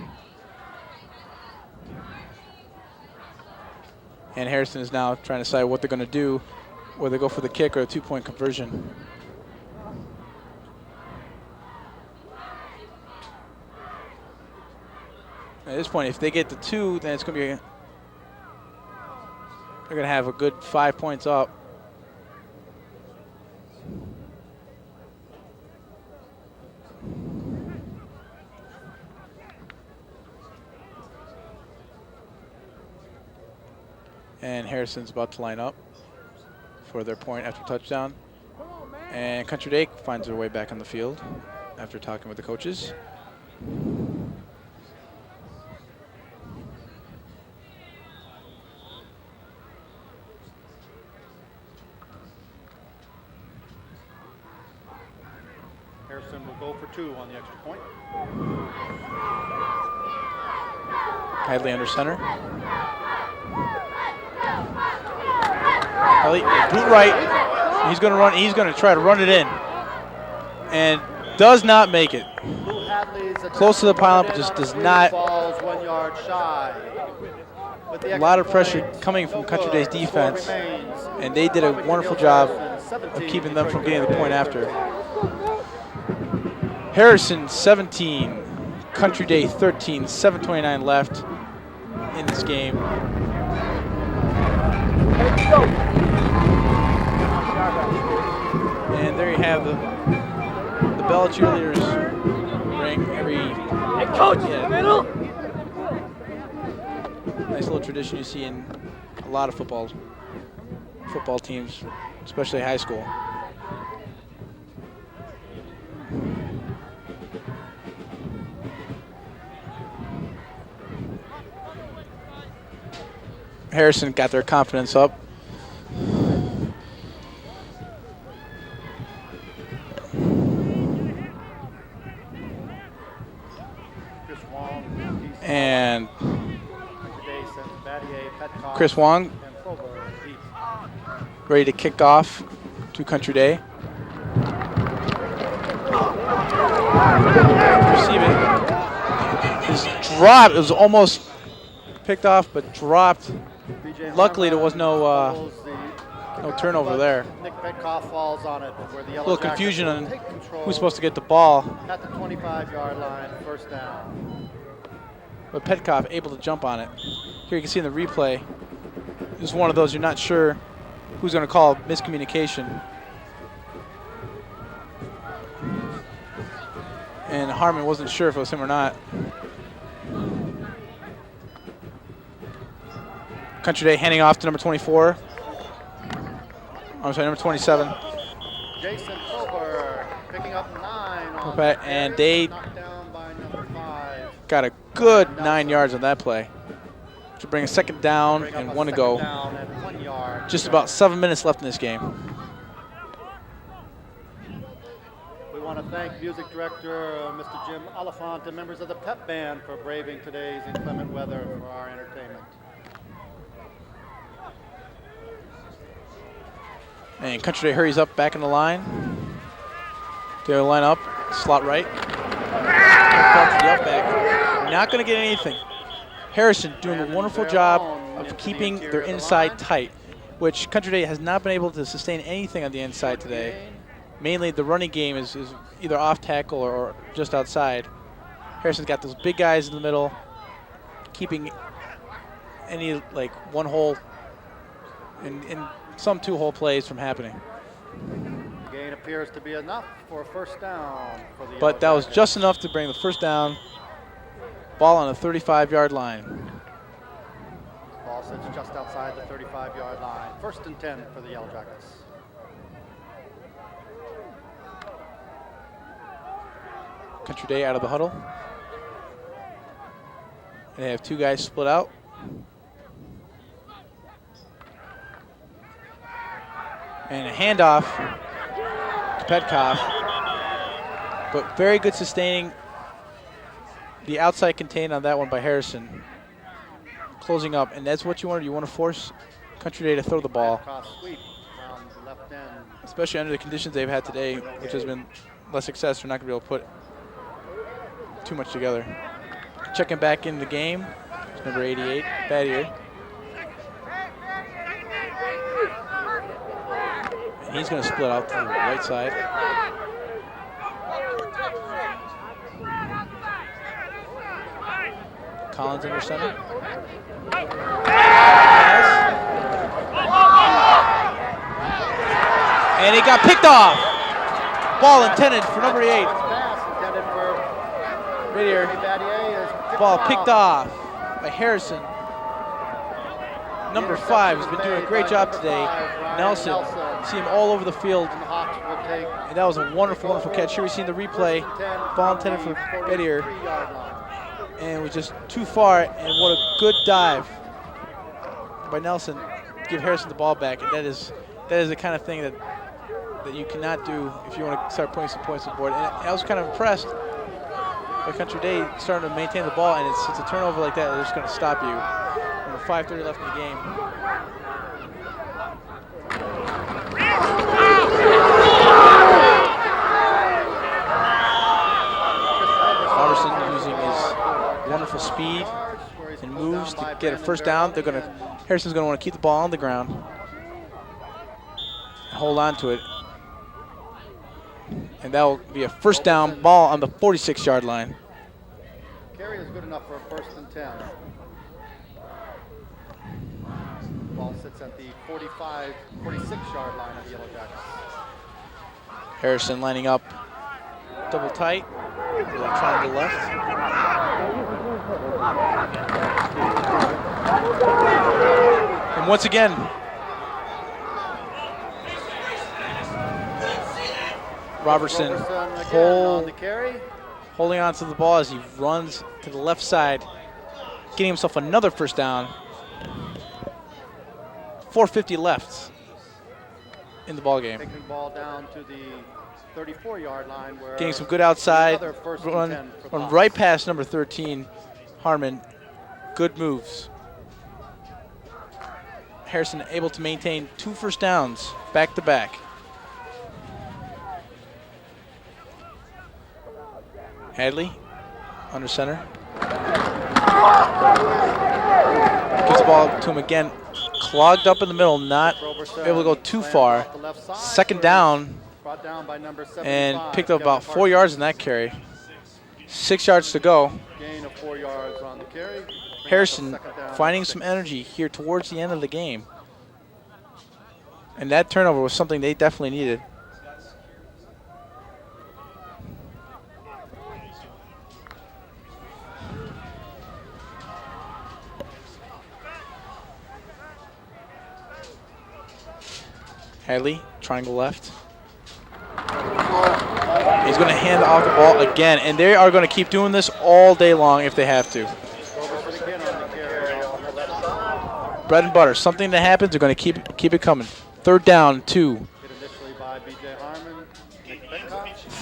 And Harrison is now trying to decide what they're going to do, whether they go for the kick or a two-point conversion. At this point, if they get the 2, then it's going to be they're going to have a good 5 points up. And Harrison's about to line up for their point after touchdown. And Country Day finds their way back on the field after talking with the coaches. Harrison will go for 2 on the extra point. Hadley under center. Hadley, boot right. He's going to run. He's going to try to run it in, and does not make it. Close to the pylon, but just does not. Falls 1 yard shy. A lot of pressure coming from Country Day's defense, and they did a wonderful job of keeping them from getting the point after. Harrison 17, Country Day 13, 7:29 left in this game. And there you have the Bell cheerleaders ring every. Hey, coach, middle. Nice little tradition you see in a lot of football teams, especially high school. Harrison got their confidence up. And Chris Wong ready to kick off to Country Day. receive it. His drop, it was almost picked off, but dropped. BJ Luckily, there was Harmon no pulls the no kick turnover but there. Nick Petkoff falls on it, where the A Yellow little Jackets confusion will on take control who's supposed to get the ball, at the 25-yard line, first down. but Petkoff able to jump on it. Here you can see in the replay, it's one of those you're not sure who's going to call miscommunication. And Harmon wasn't sure if it was him or not. Country Day handing off to number 24. I'm sorry, number 27. Jason Colbert picking up 9 on Okay, the and carry, they knocked down by number 5. got a good 9 yards on that play to bring a second down Bring up and a 1 to second go. down and 1 yard. Just about 7 minutes left in this game. We want to thank music director Mr. Jim Oliphant and members of the pep band for braving today's inclement weather for our entertainment. And Country Day hurries up back in the line. They'll line up, slot right. Not going to get anything. Harrison doing a wonderful job of keeping their inside tight, which Country Day has not been able to sustain anything on the inside today. Mainly the running game is either off tackle or just outside. Harrison's got those big guys in the middle, keeping any like one hole and some two-hole plays from happening. The gain appears to be enough for a first down for the But that Yellow was Jackets. just enough to bring the first down. Ball on the 35-yard line. Ball sits just outside the 35-yard line. First and 10 for the Yellow Jackets. Country Day out of the huddle. And they have 2 guys split out. And a handoff to Petkoff. But very good sustaining the outside contain on that one by Harrison. Closing up, and that's what you want. You want to force Country Day to throw the ball, Cross sweep around the left end. especially under the conditions they've had today, which has been less success. They're not going to be able to put too much together. Checking back in the game, it's number 88, Battier. And he's going to split out to the right side. Collins under center. And he got picked off. Ball intended for number 8. Pass intended for Right here. Battier is Ball picked off by Harrison. Number 5 has been doing a great job today. Nelson, see him all over the field. And the Hawks will take And that was a wonderful, wonderful catch. Here we see the replay. Ball intended for Battier. 43-yard line. And it was just too far. And what a good dive by Nelson to give Harrison the ball back. And that is the kind of thing that you cannot do if you want to start putting some points on the board. And I was kind of impressed by Country Day starting to maintain the ball, and it's a turnover like that, they're just going to stop you. With 5:30 left in the game. Robertson using his wonderful speed and moves to get a first down. Harrison's going to want to keep the ball on the ground and hold on to it. And that will be a first down, ball on the 46-yard line. Carry is good enough for a first and 10. Ball sits at the 46-yard line of the Yellow Jackets. Harrison lining up double tight, trying to the left. And once again, Robertson Robertson again on the carry. holding on to the ball as he runs to the left side, getting himself another first down. 4:50 left in the ball game. Taking the ball down to the 34-yard line where Getting some good outside another first and run, 10 for run Hawks. right past number 13, Harmon. Good moves. Harrison able to maintain 2 first downs back to back. Hadley under center. Gives the ball to him again. Clogged up in the middle, not able to go too far. Second down, Brought down by number 75. and picked up about 4 yards in that carry. 6 yards to go. Gain of 4 yards on the carry. Harrison finding some energy here towards the end of the game. And that turnover was something they definitely needed. Hadley, triangle left. He's going to hand off the ball again, and they are going to keep doing this all day long if they have to. Bread and butter, something that happens, they're going to keep it coming. Third down, 2.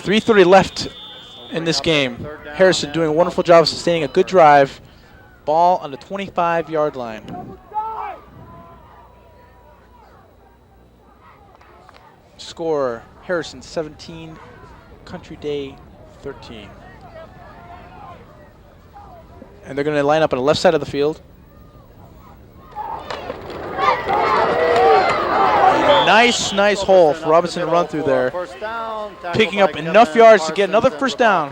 3:30 left in this game. Harrison doing a wonderful job of sustaining a good drive. Ball on the 25-yard line. Score, Harrison 17, Country Day 13. And they're going to line up on the left side of the field. Nice hole for Robinson to run through there. Picking up enough yards to get another first down.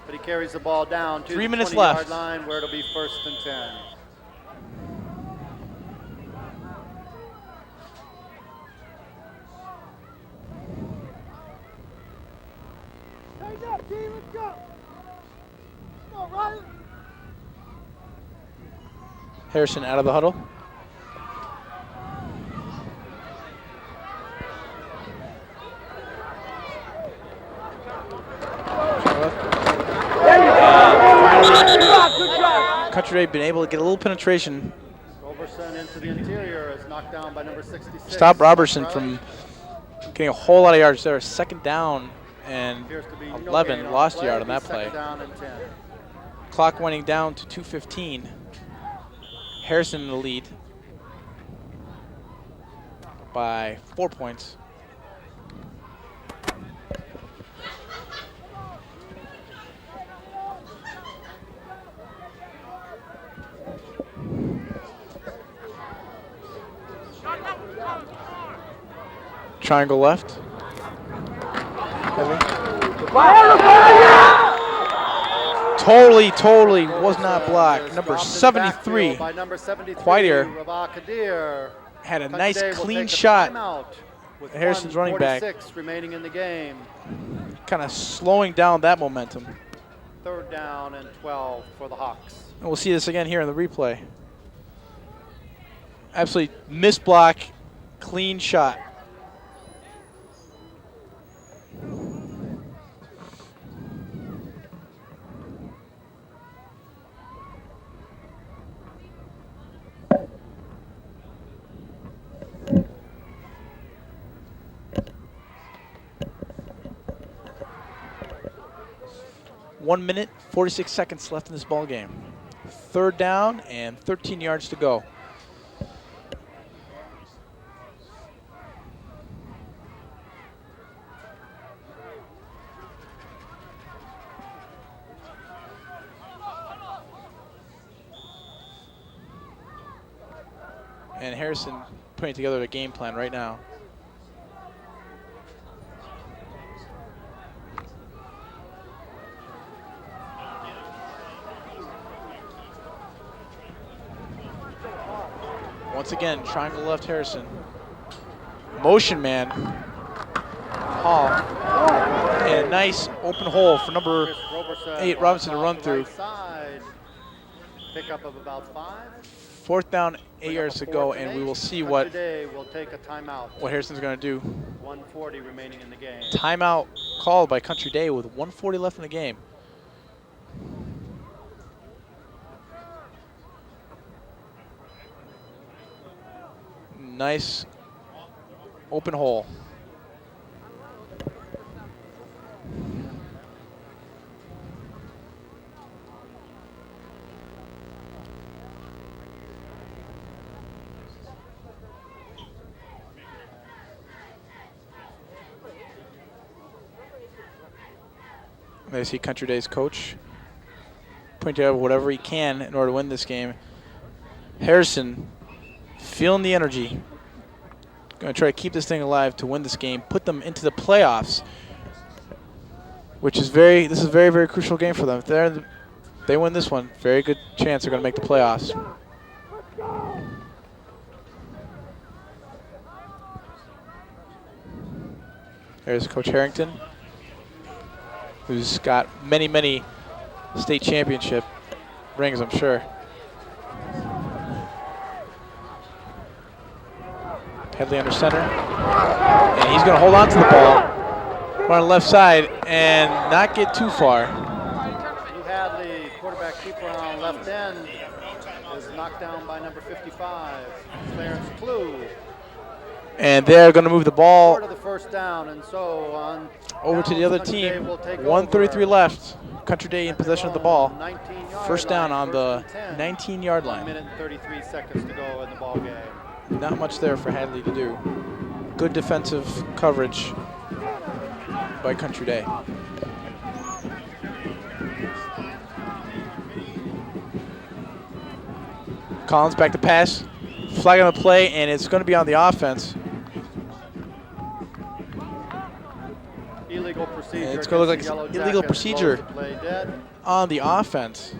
But he carries the ball down to 3 minutes the 20-yard left. line where it'll be 1st and 10. Harrison out of the huddle. Country Day been able to get a little penetration. Roberson into the interior is knocked down by number 66. Stop Robertson from getting a whole lot of yards there. Second down and 11, lost a yard on that play. Down and 10. Clock winding down to 2:15. Harrison in the lead by 4 points. Triangle left. Totally was not blocked. Number 73, Whiteair, had a nice clean shot. Harrison's running back. Remaining in the game. Kind of slowing down that momentum. 3rd down and 12 for the Hawks. And we'll see this again here in the replay. Absolutely missed block, clean shot. One minute, 46 seconds left in this ball game. 3rd down and 13 yards to go. And Harrison putting together a game plan right now. Once again, triangle left Harrison. Motion man. Hall. And a nice open hole for number 8 Robinson to run through. Pickup of about 5. 4th down, 8 yards to go, and we will see what We'll take a timeout. Harrison's going to do. 1:40 remaining in the game. Timeout called by Country Day with 1:40 left in the game. Nice open hole. They see Country Day's coach putting together whatever he can in order to win this game. Harrison feeling the energy. Going to try to keep this thing alive to win this game, put them into the playoffs, which is this is a very, very crucial game for them. If they win this one, very good chance they're going to make the playoffs. There's Coach Harrington, who's got many, many state championship rings, I'm sure. Headley under center, and he's going to hold on to the ball on the left side and not get too far. Lou Hadley, quarterback keeper on left end, is knocked down by number 55, Clarence Clue. And they're going to move the ball Short of the first down, and so on over to the other team. 1:33 left. Country Day in possession of the ball. First down on the 19-yard line. 1 minute and 33 seconds to go in the ball game. Not much there for Hadley to do. Good defensive coverage by Country Day. Collins back to pass. Flag on the play, and it's going to be on the offense. Illegal procedure. And it's going to look like it's illegal procedure Play dead. on the offense.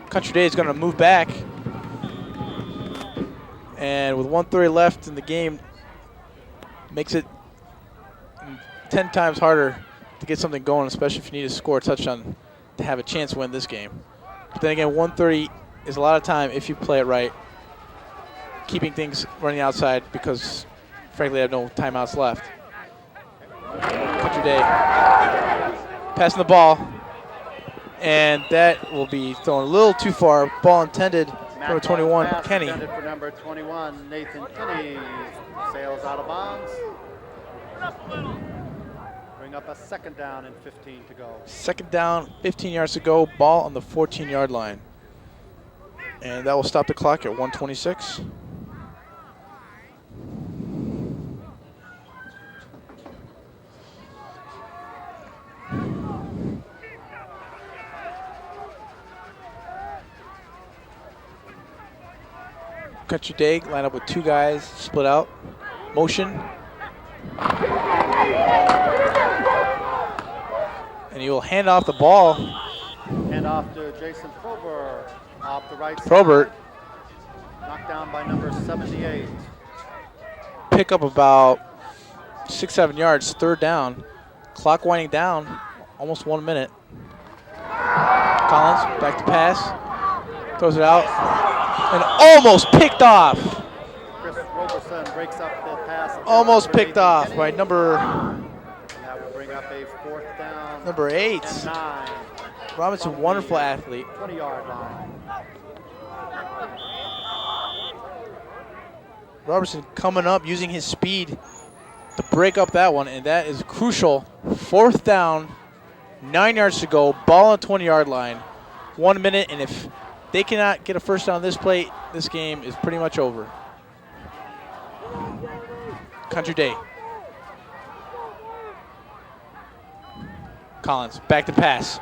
Country Day is going to move back. And with 1:30 left in the game, makes it 10 times harder to get something going, especially if you need to score a touchdown to have a chance to win this game. But then again, 1:30 is a lot of time if you play it right, keeping things running outside because, frankly, they have no timeouts left. Country Day passing the ball, and that will be thrown a little too far. Ball intended. Number 21, Kenny. For number 21, Nathan Kenny. Sails out of bounds. Bring up a second down and 15 to go. Second down, 15 yards to go. Ball on the 14-yard line. And that will stop the clock at 1:26. Country Day line up with two guys, split out, motion. And he will hand off the ball. Hand off to Jason Probert off the right Probert. side. Knocked down by number 78. Pick up about 6-7 yards, third down. Clock winding down, almost 1 minute. Collins back to pass, throws it out, and almost picked off. Chris Roberson breaks up the pass. Almost picked off by number That will bring up a fourth down. number 8. And 9. Robinson, wonderful athlete. 20-yard line. Robertson coming up, using his speed to break up that one, and that is crucial. Fourth down, 9 yards to go, ball on the 20-yard line. 1 minute, and if they cannot get a first down on this play, this game is pretty much over. Country Day. Collins, back to pass.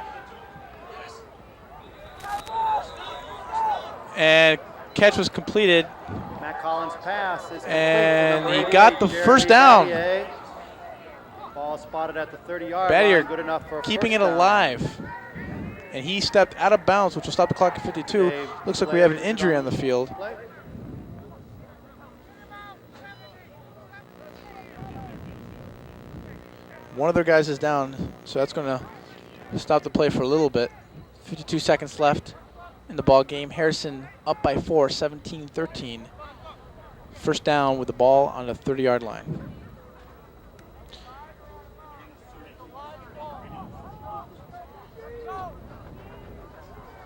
And catch was completed. Matt Collins' pass is complete. And Number he 88, got the Jeremy first down. Battier. Ball spotted at the 30-yard Battier line. Good enough for a keeping first it down. alive. And he stepped out of bounds, which will stop the clock at 52. Dave Looks like we have an Blaze injury on the field. play. One of their guys is down, so that's going to stop the play for a little bit. 52 seconds left in the ball game. Harrison up by 4, 17-13. First down with the ball on the 30-yard line.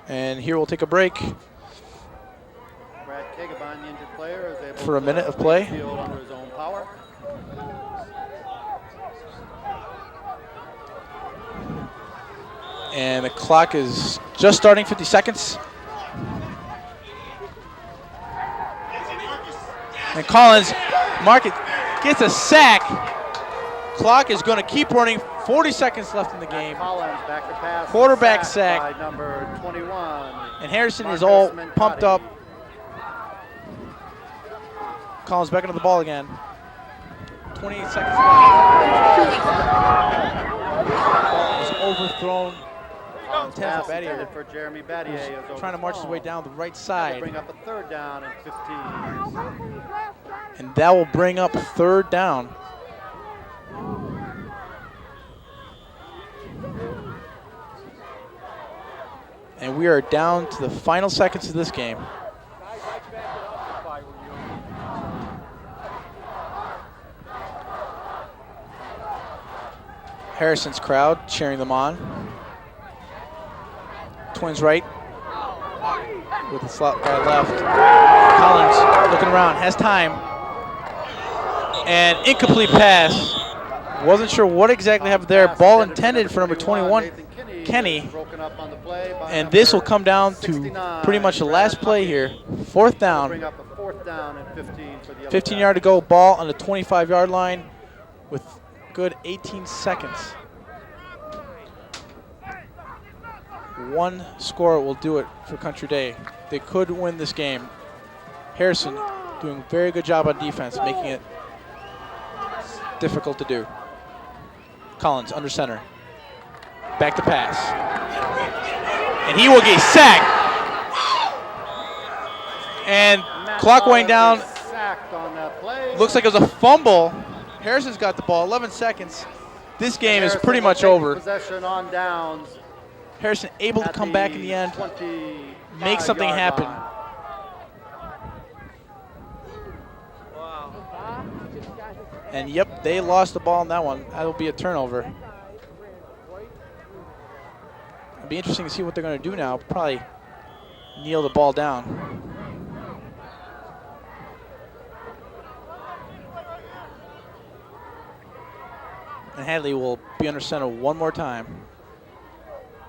And here we'll take a break Brad Kagabine, the injured player, is able for a to minute of play. field under his own power. And the clock is just starting, 50 seconds. And Collins, Market gets a sack. Clock is going to keep running 40 seconds left in the game. Collins back to pass. Quarterback sack. By number 21. And Harrison is Marcus all Mancotti. pumped up. Collins back into the ball again. 28 seconds left. Ball is overthrown. Collins pass Battier. intended for Jeremy Battier. is Trying to march his way overthrown. down the right That'll side. bring up a 3rd down and 15. And that will bring up 3rd down. And we are down to the final seconds of this game. Harrison's crowd cheering them on. Twins right with the slot guy left. Collins looking around, has time. And incomplete pass. Wasn't sure what exactly happened there. Ball intended for number 21, Kenny. And this will come down to pretty much the last play here. 4th down. Bring up a 4th down and 15 for the 15 yard to go, ball on the 25-yard line with good 18 seconds. One score will do it for Country Day. They could win this game. Harrison doing a very good job on defense, making it difficult to do. Collins under center. Back to pass. And he will get sacked. And clock winding down. Sacked on that play. Looks like it was a fumble. Harrison's got the ball, 11 seconds. This game is pretty much over. Possession on downs. Harrison able to at come back in the end, make something 25-yard happen. line. And yep, they lost the ball on that one. That'll be a turnover. It'll be interesting to see what they're going to do now. Probably kneel the ball down. And Hadley will be under center one more time.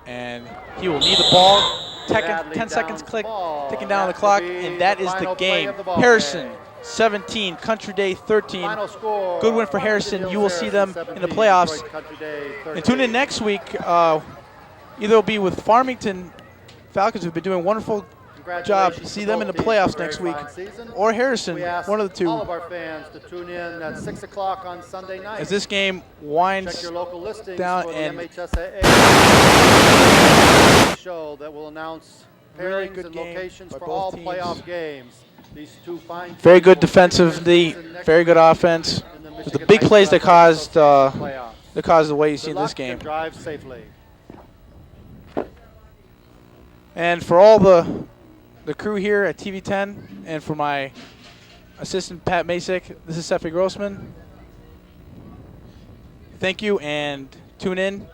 And he will need the ball. Hadley 10 seconds downs click, the ball. ticking down the That clock, could be and that the is the final play game. of the ball Harrison, game. 17, Country Day 13. Final score. Good win for Harrison. You will see them in the playoffs. And tune in next week. Either it'll be with Farmington Falcons, who've been doing a wonderful job. See them in the playoffs next week. Or Harrison, We ask one of the two. all of our fans to tune in at 6 o'clock on Sunday night. As this game Check winds your local listings down for the and MHSAA show that will announce Really pairings good and game locations by for both all teams. playoff games. These two fine very teams good will defensively, begin next very good week offense. in the With the Michigan big High plays that School caused Association playoffs. the way you see Good in this luck game. and drive safely. And for all the crew here at TV10, and for my assistant Pat Masick, this is Sefi Grossman. Thank you, and tune in